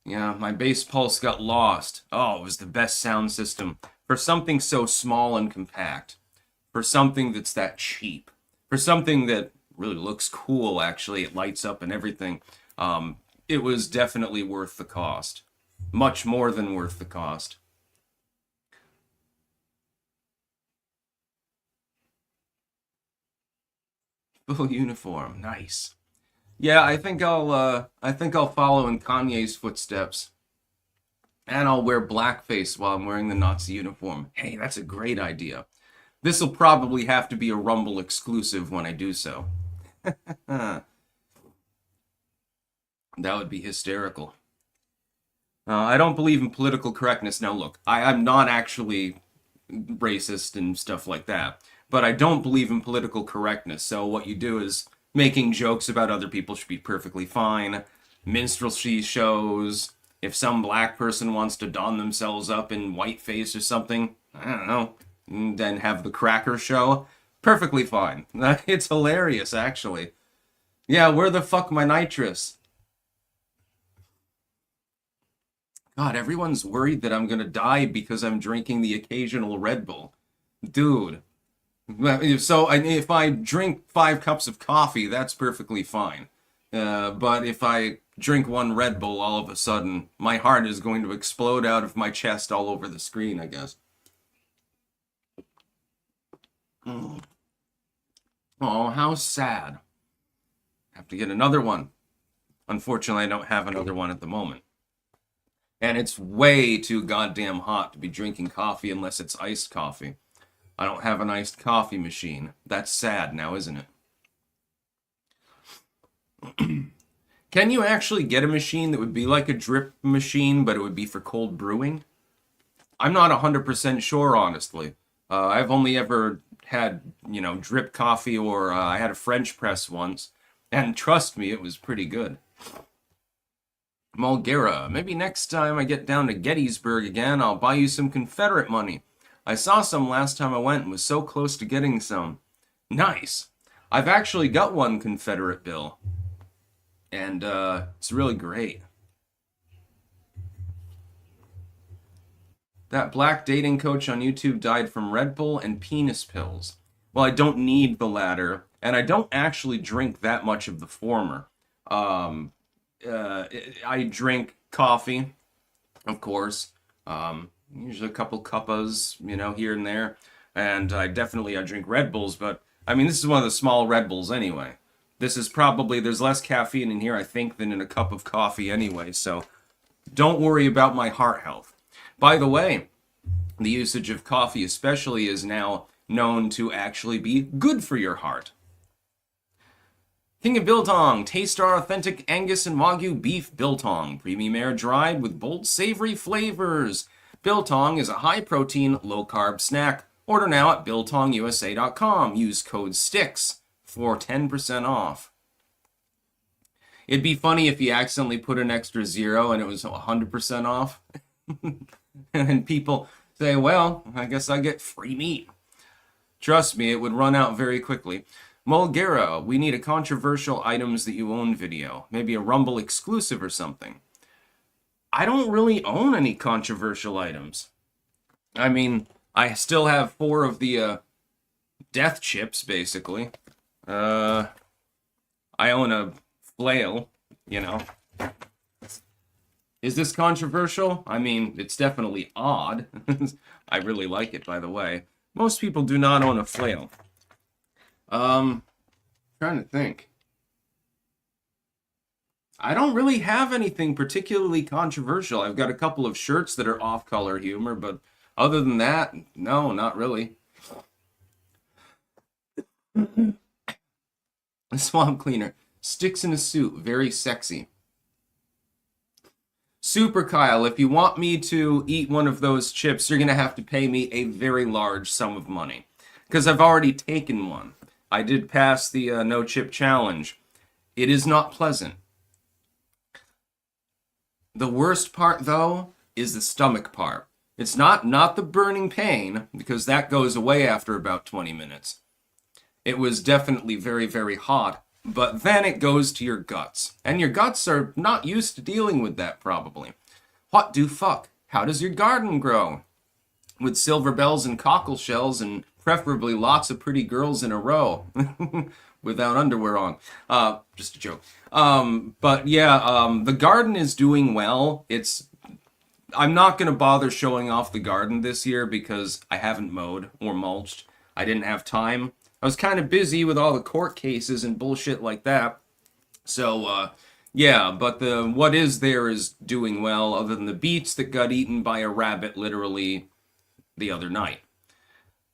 Yeah, my bass pulse got lost. Oh, it was the best sound system for something so small and compact. For something that's that cheap. For something that really looks cool, actually. It lights up and everything. It was definitely worth the cost. Much more than worth the cost. Full uniform. Nice. Yeah, I think I'll follow in Kanye's footsteps. And I'll wear blackface while I'm wearing the Nazi uniform. Hey, that's a great idea. This'll probably have to be a Rumble exclusive when I do so. That would be hysterical. I don't believe in political correctness. Now, look, I'm not actually racist and stuff like that, but I don't believe in political correctness. So what you do is making jokes about other people should be perfectly fine. Minstrelsy shows. If some black person wants to don themselves up in whiteface or something, I don't know, and then have the cracker show, perfectly fine. It's hilarious, actually. Yeah, where the fuck my nitrous? God, everyone's worried that I'm gonna die because I'm drinking the occasional Red Bull. Dude. So if I drink 5 cups of coffee, that's perfectly fine. But if I drink one Red Bull, all of a sudden, my heart is going to explode out of my chest all over the screen, I guess. Mm. Oh, how sad. Have to get another one. Unfortunately, I don't have another one at the moment. And it's way too goddamn hot to be drinking coffee unless it's iced coffee. I don't have an iced coffee machine. That's sad now, isn't it? Can you actually get a machine that would be like a drip machine, but it would be for cold brewing? I'm not 100% sure, honestly. I've only ever had, drip coffee, or I had a French press once, and trust me, it was pretty good. Mulgera, maybe next time I get down to Gettysburg again, I'll buy you some Confederate money. I saw some last time I went and was so close to getting some. Nice. I've actually got one Confederate bill, and it's really great. That black dating coach on YouTube died from Red Bull and penis pills. Well, I don't need the latter, and I don't actually drink that much of the former. Um, I drink coffee, of course. Usually a couple cuppas, here and there. And I drink Red Bulls, but I mean, this is one of the small Red Bulls anyway. This is probably, there's less caffeine in here, I think, than in a cup of coffee anyway, so don't worry about my heart health. By the way, the usage of coffee especially is now known to actually be good for your heart. King of Biltong, taste our authentic Angus and Wagyu beef biltong, premium air dried with bold savory flavors. Biltong is a high-protein, low-carb snack. Order now at biltongusa.com. Use code STICKS for 10% off. It'd be funny if you accidentally put an extra zero and it was 100% off. And then people say, well, I guess I get free meat. Trust me, it would run out very quickly. Mulgera, we need a controversial items that you own video. Maybe a Rumble exclusive or something. I don't really own any controversial items. I mean, I still have 4 of the death chips, basically. I own a flail, Is this controversial? I mean, it's definitely odd. I really like it, by the way. Most people do not own a flail. Trying to think. I don't really have anything particularly controversial. I've got a couple of shirts that are off-color humor, but other than that, no, not really. The swamp cleaner. Sticks in a suit. Very sexy. Super Kyle, if you want me to eat one of those chips, you're going to have to pay me a very large sum of money. Because I've already taken one. I did pass the no chip challenge. It is not pleasant. The worst part, though, is the stomach part. It's not the burning pain, because that goes away after about 20 minutes. It was definitely very, very hot, but then it goes to your guts. And your guts are not used to dealing with that, probably. What do fuck? How does your garden grow? With silver bells and cockle shells and preferably lots of pretty girls in a row. Without underwear on. Just a joke. But yeah, the garden is doing well. I'm not going to bother showing off the garden this year because I haven't mowed or mulched. I didn't have time. I was kind of busy with all the court cases and bullshit like that. So, yeah, but the what is there is doing well, other than the beets that got eaten by a rabbit literally the other night.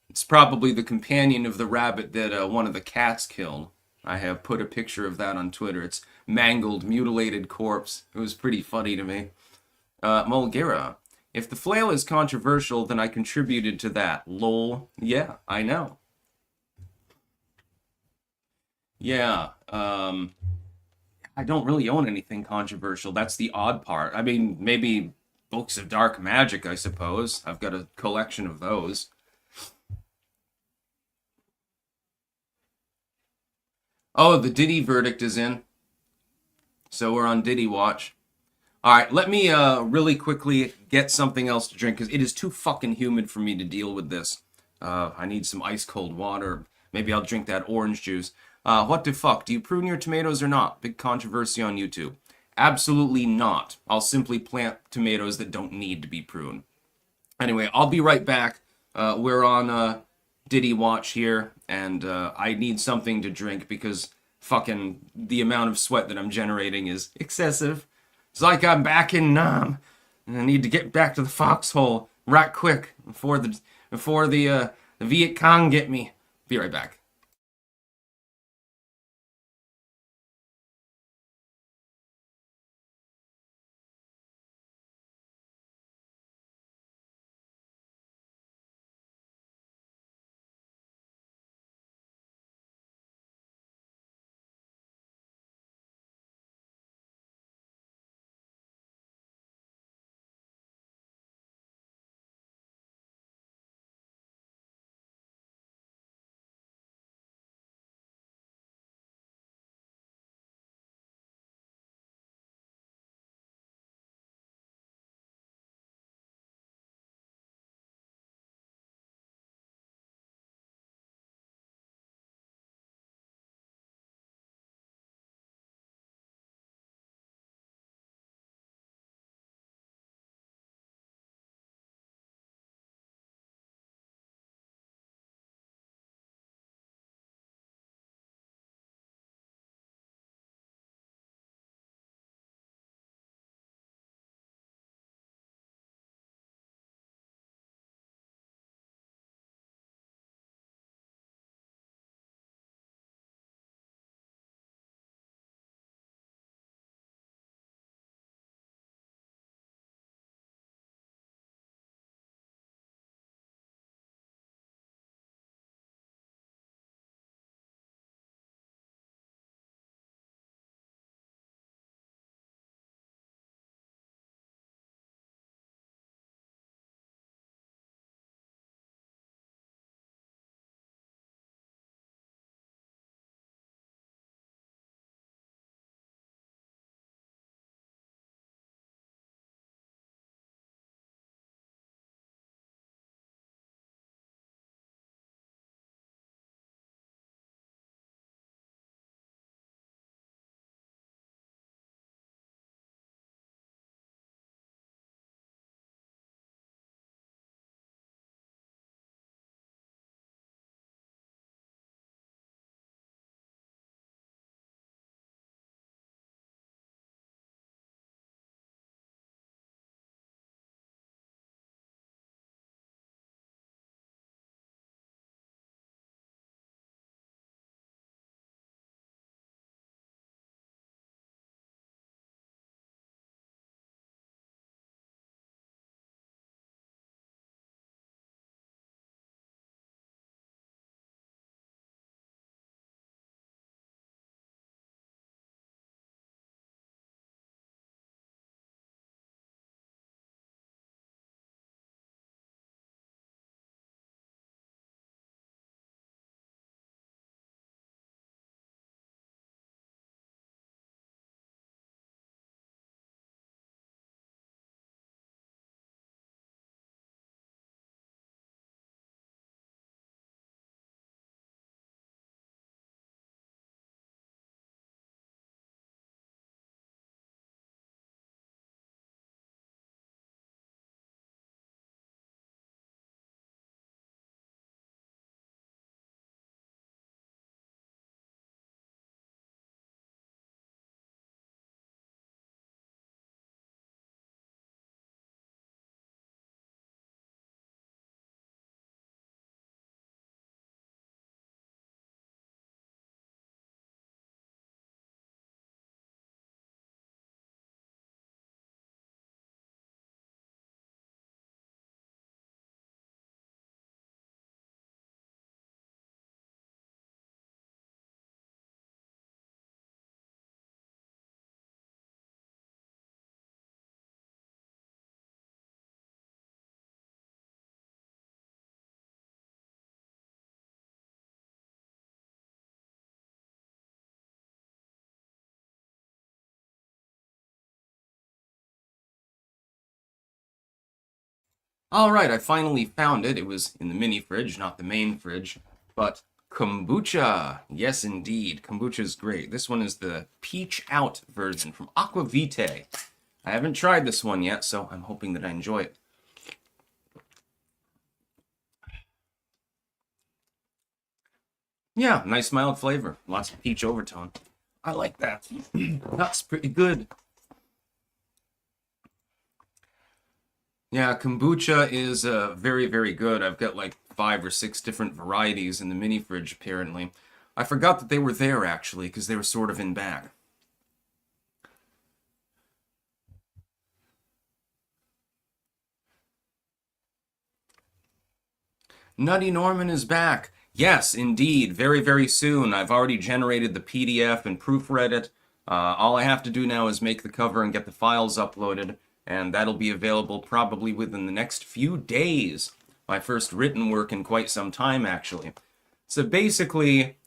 It's probably the companion of the rabbit that one of the cats killed. I have put a picture of that on Twitter. It's mangled, mutilated corpse. It was pretty funny to me. Mulgira, if the flail is controversial, then I contributed to that. Lol. Yeah, I know. Yeah. I don't really own anything controversial. That's the odd part. I mean, maybe books of dark magic, I suppose. I've got a collection of those. Oh, the Diddy verdict is in, so we're on Diddy watch. All right, let me really quickly get something else to drink because it is too fucking humid for me to deal with this. I need some ice cold water. Maybe I'll drink that orange juice. What the fuck? Do you prune your tomatoes or not? Big controversy on YouTube. Absolutely not. I'll simply plant tomatoes that don't need to be pruned. Anyway, I'll be right back. We're on Diddy Watch here, and I need something to drink because fucking the amount of sweat that I'm generating is excessive. It's like I'm back in Nam, and I need to get back to the foxhole right quick before the Viet Cong get me. Be right back. All right, I finally found it. It was in the mini fridge, not the main fridge. But kombucha, yes, indeed, kombucha is great. This one is the peach out version from Aqua Vitae. I haven't tried this one yet, so I'm hoping that I enjoy it. Yeah, nice mild flavor, lots of peach overtone. I like that. That's pretty good. Yeah, kombucha is very, very good. I've got like 5 or 6 different varieties in the mini fridge, apparently. I forgot that they were there, actually, because they were sort of in back. Nutty Norman is back. Yes, indeed. Very, very soon. I've already generated the PDF and proofread it. All I have to do now is make the cover and get the files uploaded, and that'll be available probably within the next few days. My first written work in quite some time, actually. So basically,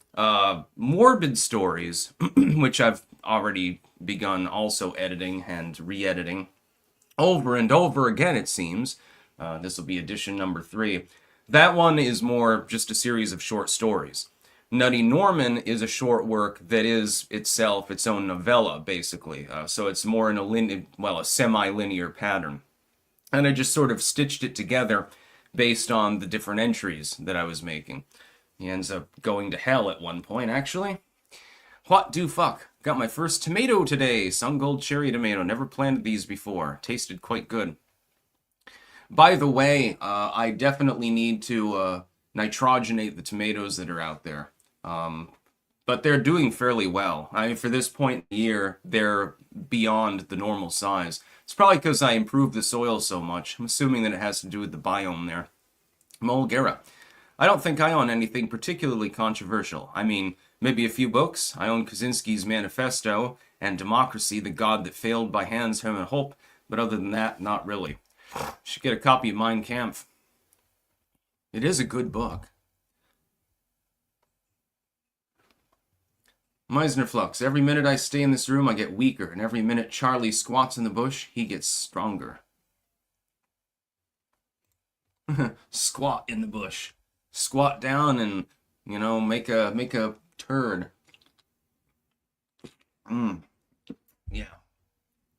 morbid stories, which I've already begun also editing and re-editing over and over again, it seems. This will be edition number 3. That one is more just a series of short stories. Nutty Norman is a short work that is itself its own novella, basically. So it's more in a semi-linear pattern. And I just sort of stitched it together based on the different entries that I was making. He ends up going to hell at one point, actually. What do fuck? Got my first tomato today. Sun Gold cherry tomato. Never planted these before. Tasted quite good. By the way, I definitely need to nitrogenate the tomatoes that are out there. But they're doing fairly well. I mean, for this point in the year, they're beyond the normal size. It's probably because I improved the soil so much. I'm assuming that it has to do with the biome there. Mulgera. I don't think I own anything particularly controversial. I mean, maybe a few books. I own Kaczynski's Manifesto and Democracy, the God That Failed by Hans Hermann Hoppe, but other than that, not really. Should get a copy of Mein Kampf. It is a good book. Meisner Flux. Every minute I stay in this room, I get weaker, and every minute Charlie squats in the bush, he gets stronger. Squat in the bush. Squat down and, make a turd. Yeah.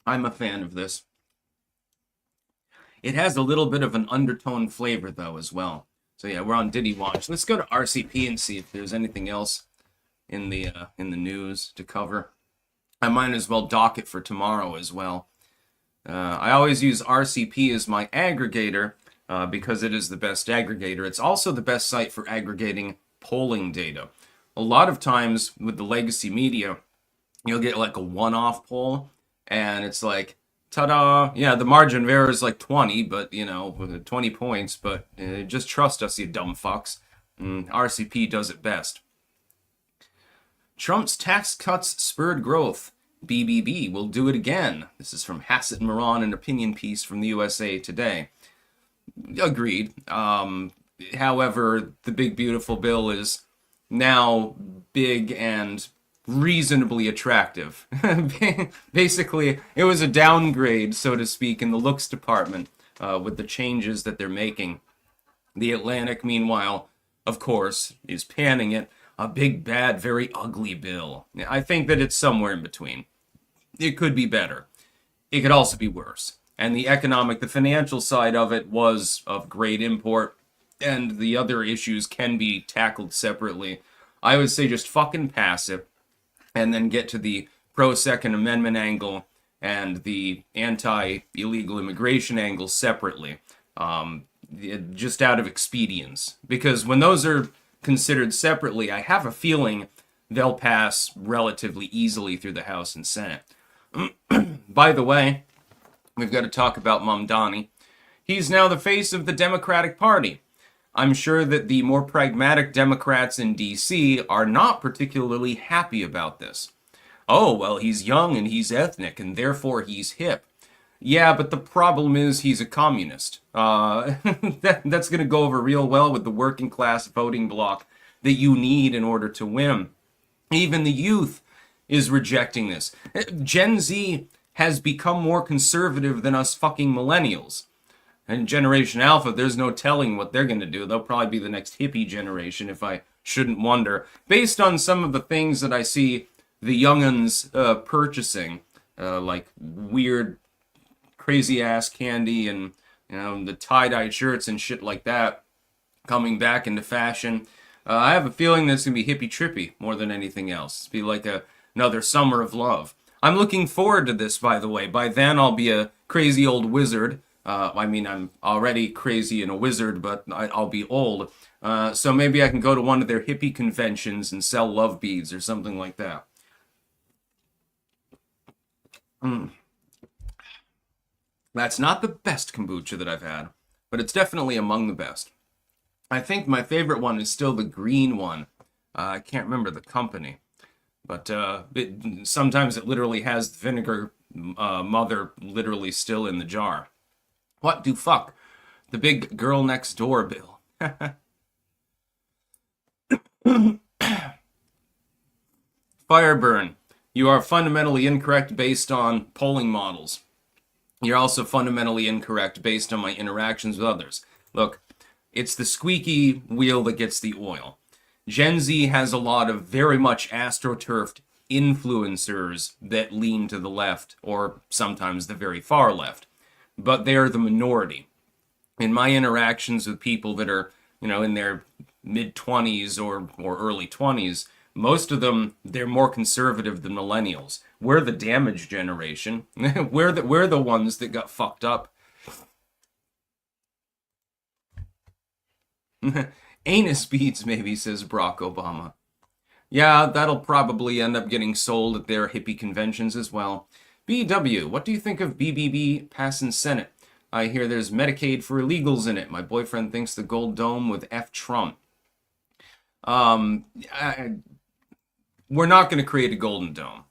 I'm a fan of this. It has a little bit of an undertone flavor, though, as well. So yeah, we're on Diddy Watch. Let's go to RCP and see if there's anything else in the news to cover. I might as well dock it for tomorrow as well. I always use RCP as my aggregator because it is the best aggregator. It's also the best site for aggregating polling data. A lot of times with the legacy media, you'll get like a one-off poll, and it's like, ta-da! Yeah, the margin of error is like 20, but, 20 points, but just trust us, you dumb fucks. RCP does it best. Trump's tax cuts spurred growth. BBB will do it again. This is from Hassett and Moran, an opinion piece from the USA Today. Agreed. However, the big beautiful bill is now big and reasonably attractive. Basically, it was a downgrade, so to speak, in the looks department with the changes that they're making. The Atlantic, meanwhile, of course, is panning it. A big, bad, very ugly bill. I think that it's somewhere in between. It could be better. It could also be worse. And the financial side of it was of great import, and the other issues can be tackled separately. I would say just fucking pass it, and then get to the pro-Second Amendment angle and the anti-illegal immigration angle separately, just out of expedience. Because when those are considered separately, I have a feeling they'll pass relatively easily through the House and Senate. By the way, we've got to talk about Mamdani. He's now the face of the Democratic Party. I'm sure that the more pragmatic Democrats in D.C. are not particularly happy about this. Oh, well, he's young and he's ethnic, and therefore he's hip. Yeah, but the problem is he's a communist. That's going to go over real well with the working class voting bloc that you need in order to win. Even the youth is rejecting this. Gen Z has become more conservative than us fucking millennials. And Generation Alpha, there's no telling what they're going to do. They'll probably be the next hippie generation, if I shouldn't wonder. Based on some of the things that I see the younguns purchasing, like weird, crazy-ass candy and, the tie-dye shirts and shit like that coming back into fashion, I have a feeling that it's going to be hippie-trippy more than anything else. It'll be like another summer of love. I'm looking forward to this, by the way. By then, I'll be a crazy old wizard. I'm already crazy and a wizard, but I'll be old. So maybe I can go to one of their hippie conventions and sell love beads or something like that. That's not the best kombucha that I've had, but it's definitely among the best. I think my favorite one is still the green one. I can't remember the company, but sometimes it literally has the vinegar mother literally still in the jar. What do fuck? The big girl next door bill. Fireburn. You are fundamentally incorrect based on polling models. You're also fundamentally incorrect based on my interactions with others. Look, it's the squeaky wheel that gets the oil. Gen Z has a lot of very much astroturfed influencers that lean to the left, or sometimes the very far left. But they're the minority. In my interactions with people that are, in their mid-20s or early 20s, most of them, they're more conservative than millennials. We're the damaged generation. we're the ones that got fucked up. Anus beads, maybe, says Barack Obama. Yeah, that'll probably end up getting sold at their hippie conventions as well. BW, what do you think of BBB passing Senate? I hear there's Medicaid for illegals in it. My boyfriend thinks the gold dome with F Trump. We're not going to create a golden dome.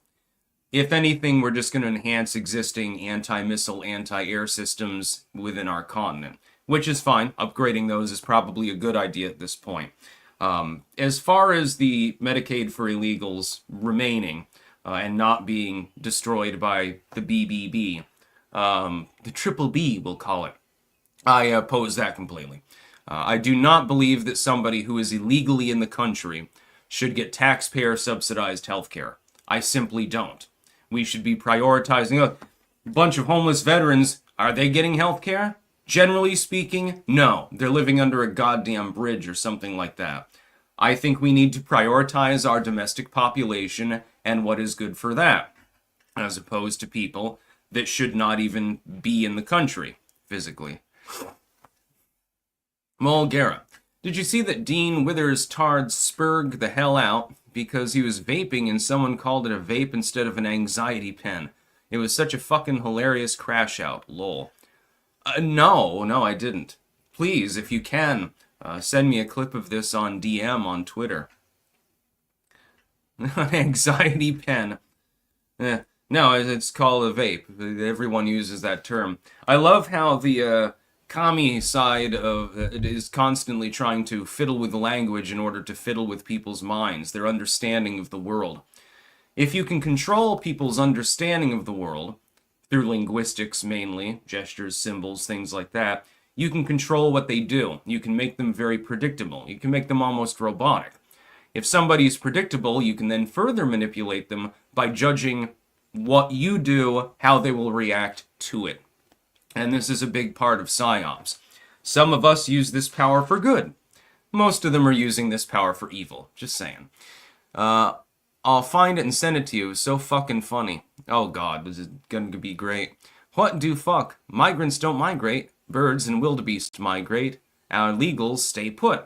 If anything, we're just going to enhance existing anti-missile, anti-air systems within our continent, which is fine. Upgrading those is probably a good idea at this point. As far as the Medicaid for illegals remaining and not being destroyed by the BBB, the triple B, we'll call it, I oppose that completely. I do not believe that somebody who is illegally in the country should get taxpayer-subsidized health care. I simply don't. We should be prioritizing a bunch of homeless veterans. Are they getting health care? Generally speaking, no. They're living under a goddamn bridge or something like that. I think we need to prioritize our domestic population and what is good for that, as opposed to people that should not even be in the country physically. Mulgara. Did you see that Dean Withers tarred Spurg the hell out because he was vaping and someone called it a vape instead of an anxiety pen? It was such a fucking hilarious crash out, lol. No, I didn't. Please, if you can, send me a clip of this on DM on Twitter. Anxiety pen. No, it's called a vape. Everyone uses that term. I love how the commie side of it is constantly trying to fiddle with the language in order to fiddle with people's minds, their understanding of the world. If you can control people's understanding of the world, through linguistics mainly, gestures, symbols, things like that, you can control what they do. You can make them very predictable. You can make them almost robotic. If somebody is predictable, you can then further manipulate them by judging what you do, how they will react to it. And this is a big part of PsyOps. Some of us use this power for good. Most of them are using this power for evil. Just saying. I'll find it and send it to you. It's so fucking funny. Oh god, this is going to be great. What do fuck? Migrants don't migrate. Birds and wildebeest migrate. Our legals stay put.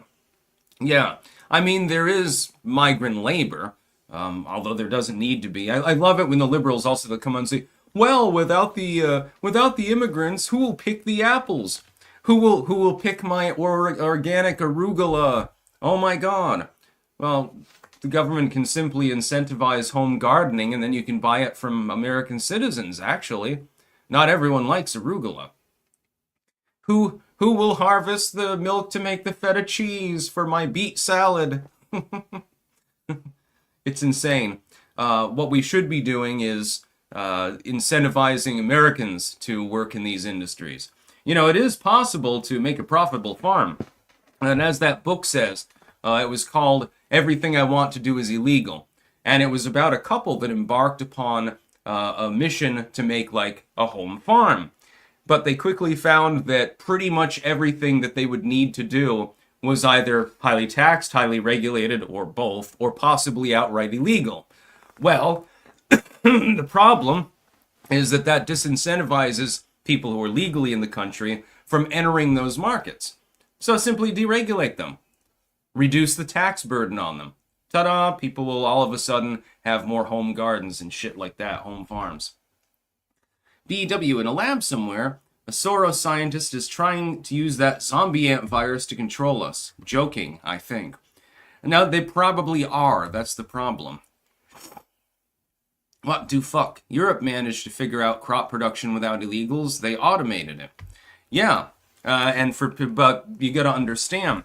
Yeah, I mean, there is migrant labor, although there doesn't need to be. I love it when the liberals also come on and say, well, without the immigrants, who will pick the apples? Who will pick my organic arugula? Oh my god. Well, the government can simply incentivize home gardening and then you can buy it from American citizens, actually. Not everyone likes arugula. Who will harvest the milk to make the feta cheese for my beet salad? It's insane. What we should be doing is incentivizing Americans to work in these industries. It is possible to make a profitable farm. And as that book says, it was called Everything I Want to Do is Illegal. And it was about a couple that embarked upon a mission to make like a home farm. But they quickly found that pretty much everything that they would need to do was either highly taxed, highly regulated, or both, or possibly outright illegal. Well, the problem is that disincentivizes people who are legally in the country from entering those markets. So simply deregulate them. Reduce the tax burden on them. Ta-da! People will all of a sudden have more home gardens and shit like that, home farms. BW, in a lab somewhere, a Soros scientist is trying to use that zombie ant virus to control us. Joking, I think. Now, they probably are. That's the problem. What do fuck? Europe managed to figure out crop production without illegals. They automated it. Yeah, but you gotta understand,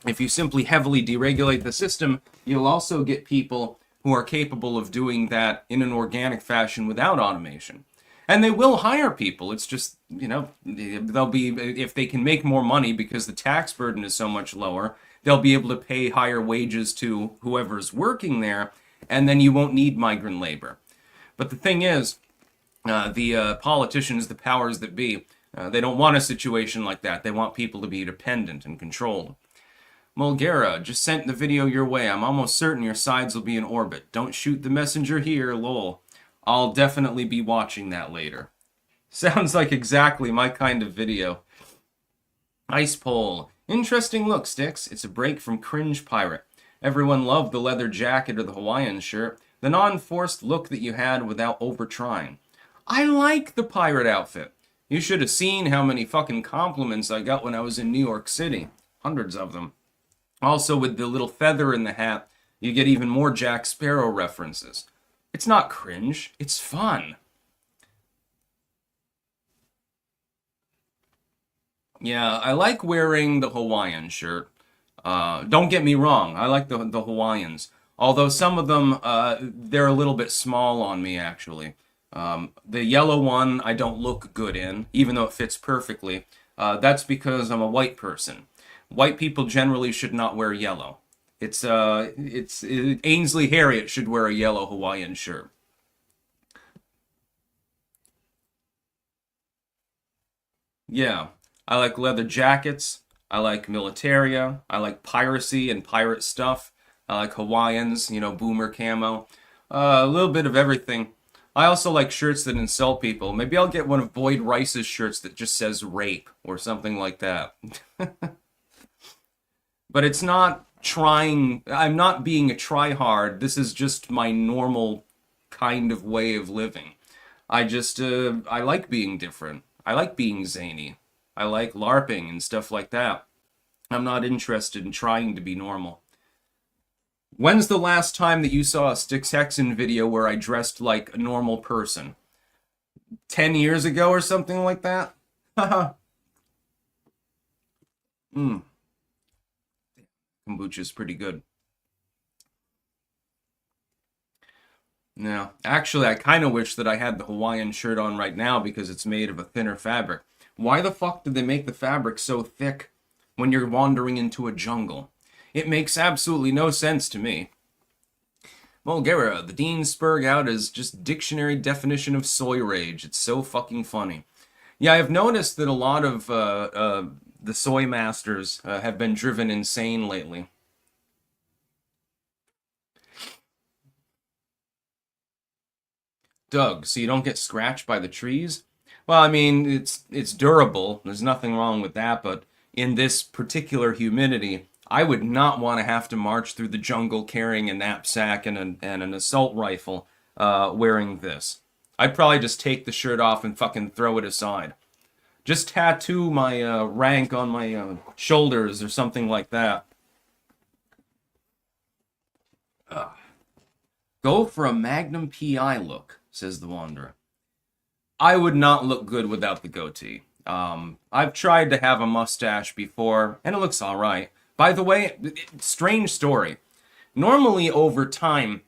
if you simply heavily deregulate the system, you'll also get people who are capable of doing that in an organic fashion without automation. And they will hire people. It's just, they'll be, if they can make more money because the tax burden is so much lower, they'll be able to pay higher wages to whoever's working there, and then you won't need migrant labor. But the thing is, the politicians, the powers that be, they don't want a situation like that. They want people to be dependent and controlled. Mulgera, just sent the video your way. I'm almost certain your sides will be in orbit. Don't shoot the messenger here, lol. I'll definitely be watching that later. Sounds like exactly my kind of video. Ice Pole. Interesting look, Sticks. It's a break from cringe pirate. Everyone loved the leather jacket or the Hawaiian shirt. The non-forced look that you had without over-trying. I like the pirate outfit. You should have seen how many fucking compliments I got when I was in New York City. Hundreds of them. Also, with the little feather in the hat, you get even more Jack Sparrow references. It's not cringe. It's fun. Yeah, I like wearing the Hawaiian shirt. Don't get me wrong. I like the Hawaiians. Although some of them, they're a little bit small on me, actually. The yellow one I don't look good in, even though it fits perfectly. That's because I'm a white person. White people generally should not wear yellow. Ainsley Harriott should wear a yellow Hawaiian shirt. Yeah, I like leather jackets. I like militaria. I like piracy and pirate stuff. I like Hawaiians, boomer camo. A little bit of everything. I also like shirts that insult people. Maybe I'll get one of Boyd Rice's shirts that just says rape or something like that. But it's not trying, I'm not being a tryhard. This is just my normal kind of way of living. I like being different. I like being zany. I like LARPing and stuff like that. I'm not interested in trying to be normal. When's the last time that you saw a Styx Hexen video where I dressed like a normal person? 10 years ago or something like that? Haha. Kombucha's pretty good. No, actually, I kind of wish that I had the Hawaiian shirt on right now because it's made of a thinner fabric. Why the fuck did they make the fabric so thick when you're wandering into a jungle? It makes absolutely no sense to me. Mulgera, the Dean Spurg out is just dictionary definition of soy rage. It's so fucking funny. Yeah, I've noticed that a lot of the soy masters have been driven insane lately. Doug, so you don't get scratched by the trees? Well, I mean, it's durable. There's nothing wrong with that, but in this particular humidity, I would not want to have to march through the jungle carrying a knapsack and an assault rifle wearing this. I'd probably just take the shirt off and fucking throw it aside. Just tattoo my rank on my shoulders or something like that. Go for a Magnum PI look, says the Wanderer. I would not look good without the goatee. I've tried to have a mustache before, and it looks alright. By the way, strange story. Normally, over time,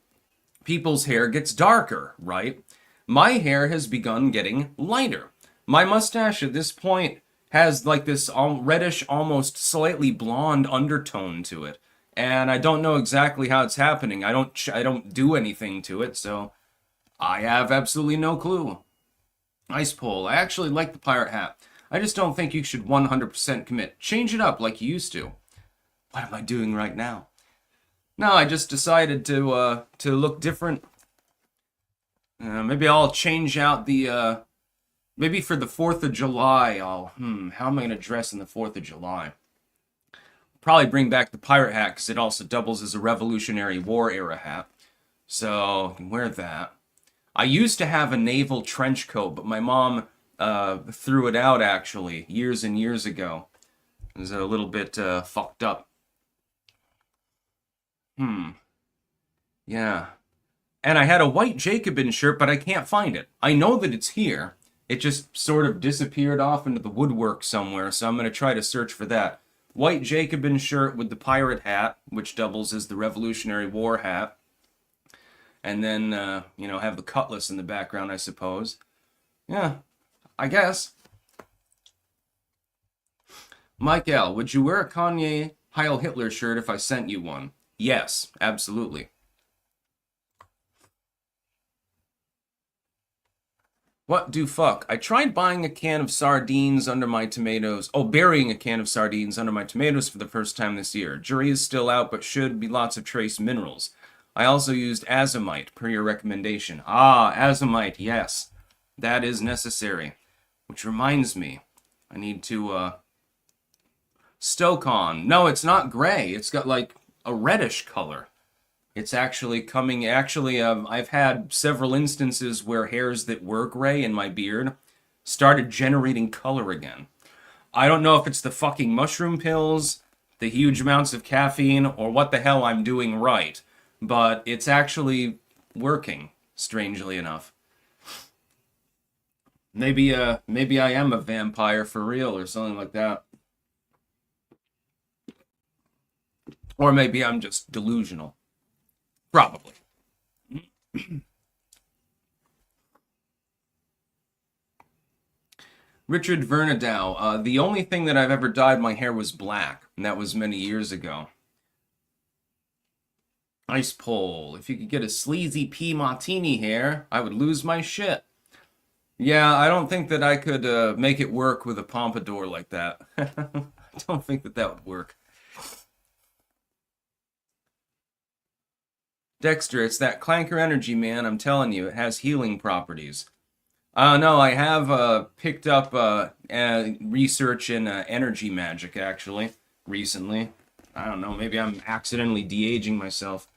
people's hair gets darker, right? My hair has begun getting lighter. My mustache at this point has like this reddish, almost slightly blonde undertone to it. And I don't know exactly how it's happening. I don't do anything to it, so I have absolutely no clue. Ice pole. I actually like the pirate hat. I just don't think you should 100% commit. Change it up like you used to. What am I doing right now? No, I just decided to look different. Maybe I'll change out the maybe for the 4th of July. How am I gonna dress in the 4th of July? Probably bring back the pirate hat because it also doubles as a Revolutionary War era hat. So I can wear that. I used to have a naval trench coat, but my mom threw it out actually years and years ago. It was a little bit fucked up. Yeah. And I had a white Jacobin shirt, but I can't find it. I know that it's here. It just sort of disappeared off into the woodwork somewhere, so I'm going to try to search for that. White Jacobin shirt with the pirate hat, which doubles as the Revolutionary War hat. And then, have the cutlass in the background, I suppose. Yeah, I guess. Mike L., would you wear a Kanye Heil Hitler shirt if I sent you one? Yes, absolutely. What do fuck? I tried buying a can of sardines under my tomatoes. Oh, burying a can of sardines under my tomatoes for the first time this year. Jury is still out, but should be lots of trace minerals. I also used azomite, per your recommendation. Ah, azomite, yes. That is necessary. Which reminds me, I need to, stoke on. No, it's not gray. It's got, like, a reddish color. It's actually coming. Actually, I've had several instances where hairs that were gray in my beard started generating color again. I don't know if it's the fucking mushroom pills, the huge amounts of caffeine, or what the hell I'm doing right, but it's actually working, strangely enough. Maybe I am a vampire for real or something like that. Or maybe I'm just delusional. Probably. Richard Vernadow. The only thing that I've ever dyed my hair was black, and that was many years ago. Ice Pole. If you could get a sleazy pea martini hair, I would lose my shit. Yeah, I don't think that I could make it work with a pompadour like that. I don't think that would work. Dexter, it's that clanker energy, man. I'm telling you, it has healing properties. No, I have picked up research in energy magic, actually, recently. I don't know, maybe I'm accidentally de-aging myself.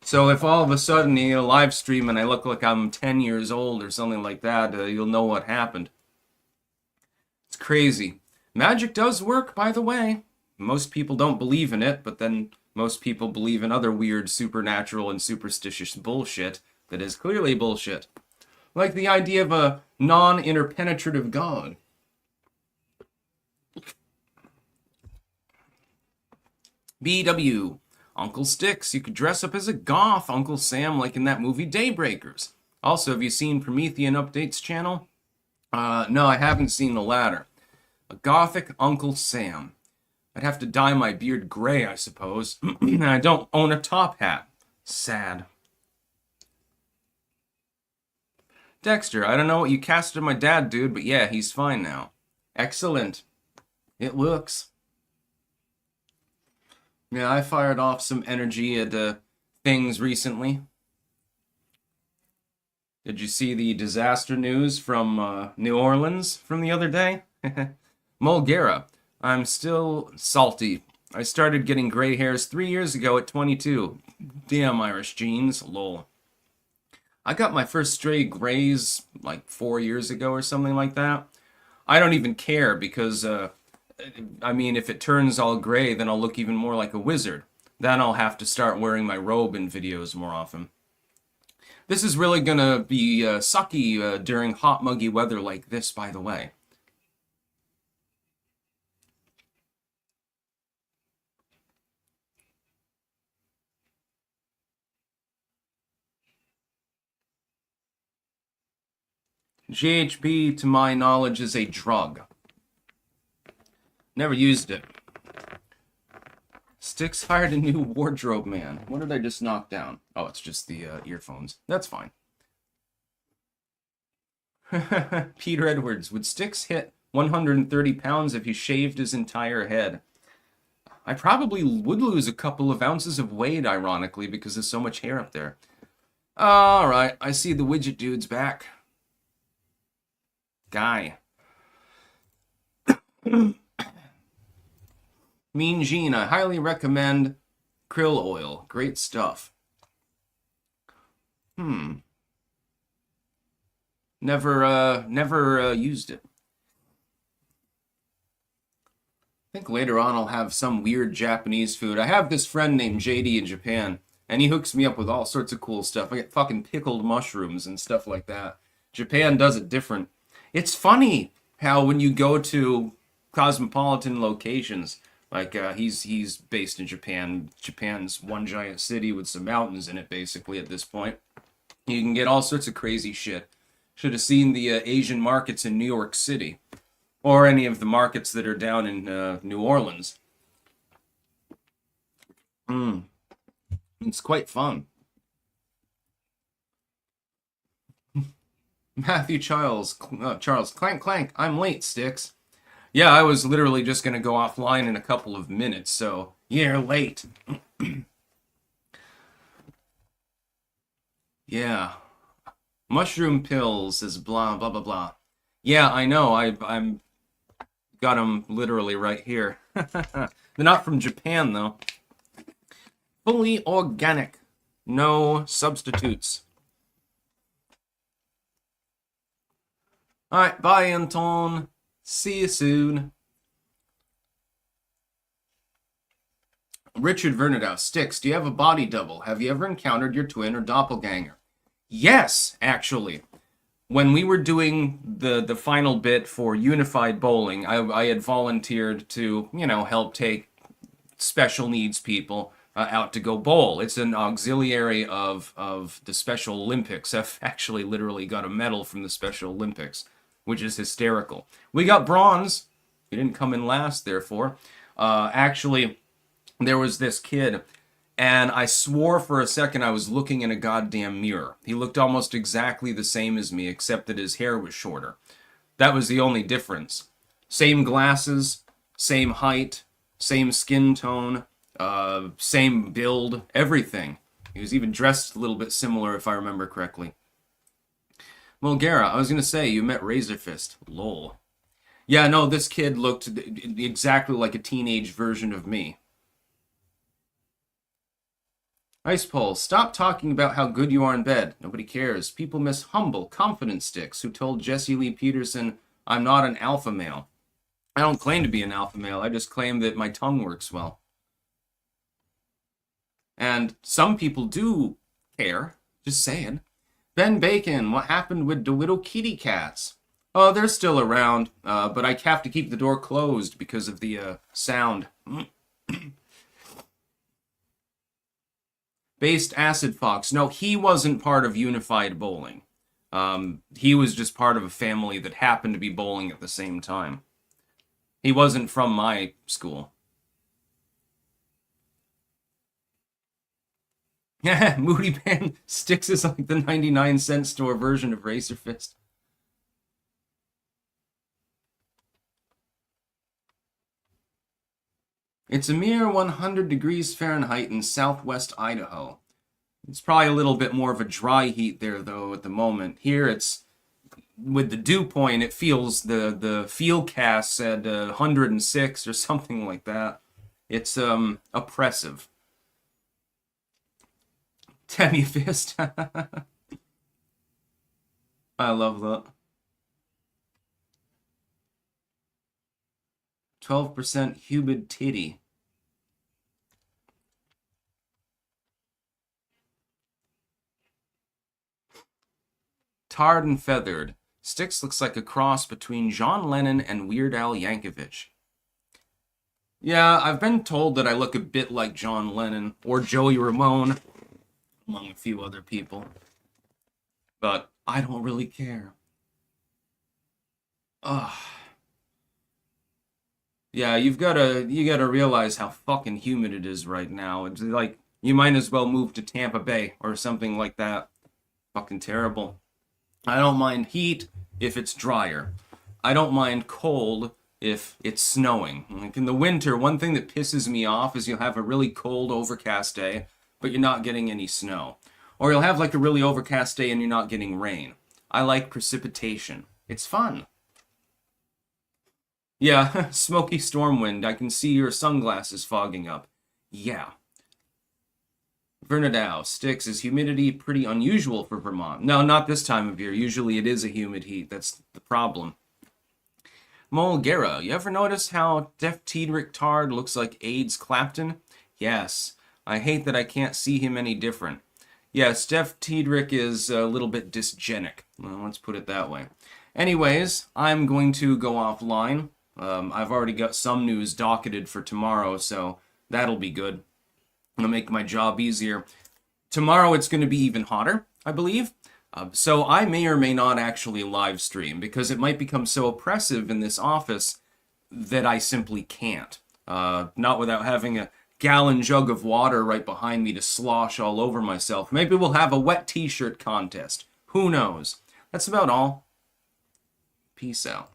So if all of a sudden you live stream and I look like I'm 10 years old or something like that, you'll know what happened. It's crazy. Magic does work, by the way. Most people don't believe in it, but then most people believe in other weird supernatural and superstitious bullshit that is clearly bullshit. Like the idea of a non-interpenetrative god. BW. Uncle Sticks, you could dress up as a goth Uncle Sam like in that movie Daybreakers. Also, have you seen Promethean Updates channel? No, I haven't seen the latter. A gothic Uncle Sam. I'd have to dye my beard gray, I suppose. And I don't own a top hat. Sad. Dexter, I don't know what you casted my dad, dude, but yeah, he's fine now. Excellent. It looks. Yeah, I fired off some energy at things recently. Did you see the disaster news from New Orleans from the other day? Mulgera. I'm still salty. I started getting gray hairs 3 years ago at 22. Damn Irish genes, lol. I got my first stray grays like 4 years ago or something like that. I don't even care because, I mean, if it turns all gray, then I'll look even more like a wizard. Then I'll have to start wearing my robe in videos more often. This is really gonna be sucky during hot, muggy weather like this, by the way. GHB, to my knowledge, is a drug. Never used it. Sticks hired a new wardrobe man. What did I just knock down? Oh, it's just the earphones. That's fine. Peter Edwards. Would Sticks hit 130 pounds if he shaved his entire head? I probably would lose a couple of ounces of weight, ironically, because there's so much hair up there. Alright, I see the widget dude's back. Guy. Mean Gene, I highly recommend krill oil. Great stuff. Never used it. I think later on I'll have some weird Japanese food. I have this friend named JD in Japan, and he hooks me up with all sorts of cool stuff. I get fucking pickled mushrooms and stuff like that. Japan does it different. It's funny how when you go to cosmopolitan locations, like he's based in Japan. Japan's one giant city with some mountains in it, basically, at this point. You can get all sorts of crazy shit. Should have seen the Asian markets in New York City. Or any of the markets that are down in New Orleans. It's quite fun. Matthew Charles, clank, clank, I'm late, Sticks. Yeah, I was literally just going to go offline in a couple of minutes, so you're late. Yeah. Mushroom pills is blah, blah, blah, blah. Yeah, I know, I'm got them literally right here. They're not from Japan, though. Fully organic. No substitutes. Alright, bye, Anton. See you soon. Richard Vernadow. Sticks, do you have a body double? Have you ever encountered your twin or doppelganger? Yes, actually. When we were doing the final bit for Unified Bowling, I had volunteered to, help take special needs people out to go bowl. It's an auxiliary of the Special Olympics. I've actually literally got a medal from the Special Olympics, which is hysterical. We got bronze. We didn't come in last, therefore. Actually, there was this kid, and I swore for a second I was looking in a goddamn mirror. He looked almost exactly the same as me, except that his hair was shorter. That was the only difference. Same glasses, same height, same skin tone, same build, everything. He was even dressed a little bit similar, if I remember correctly. Mulgara, I was going to say, you met Razorfist. Lol. Yeah, no, this kid looked exactly like a teenage version of me. Ice Pole, stop talking about how good you are in bed. Nobody cares. People miss humble, confident Sticks who told Jesse Lee Peterson, I'm not an alpha male. I don't claim to be an alpha male. I just claim that my tongue works well. And some people do care. Just saying. Ben Bacon, what happened with the little kitty cats? Oh, they're still around, but I have to keep the door closed because of the sound. Based Acid Fox. No, he wasn't part of Unified Bowling. He was just part of a family that happened to be bowling at the same time. He wasn't from my school. Yeah, Moody Pan Sticks is like the 99-cent store version of Razor Fist. It's a mere 100 degrees Fahrenheit in southwest Idaho. It's probably a little bit more of a dry heat there, though, at the moment. Here, it's, with the dew point, it feels, the field cast said 106 or something like that. It's, oppressive. Tammy Fist. I love that. 12% humid titty. Tarred and feathered. Sticks looks like a cross between John Lennon and Weird Al Yankovic. Yeah, I've been told that I look a bit like John Lennon or Joey Ramone, among a few other people. But I don't really care. Ugh. Yeah, you gotta realize how fucking humid it is right now. It's like you might as well move to Tampa Bay or something like that. Fucking terrible. I don't mind heat if it's drier. I don't mind cold if it's snowing. Like in the winter, one thing that pisses me off is you'll have a really cold, overcast day, but you're not getting any snow. Or you'll have like a really overcast day and you're not getting rain. I like precipitation. It's fun. Yeah, smoky storm wind. I can see your sunglasses fogging up. Yeah. Vernadow, Sticks, is humidity pretty unusual for Vermont? No, not this time of year. Usually it is a humid heat. That's the problem. Mulgera, you ever notice how Def Tiedrick Tard looks like AIDS Clapton? Yes. I hate that I can't see him any different. Yes, Def Tiedrick is a little bit dysgenic. Well, let's put it that way. Anyways, I'm going to go offline. I've already got some news docketed for tomorrow, so that'll be good. It'll make my job easier. Tomorrow it's going to be even hotter, I believe. So I may or may not actually live stream because it might become so oppressive in this office that I simply can't. Not without having a gallon jug of water right behind me to slosh all over myself. Maybe we'll have a wet t-shirt contest. Who knows? That's about all. Peace out.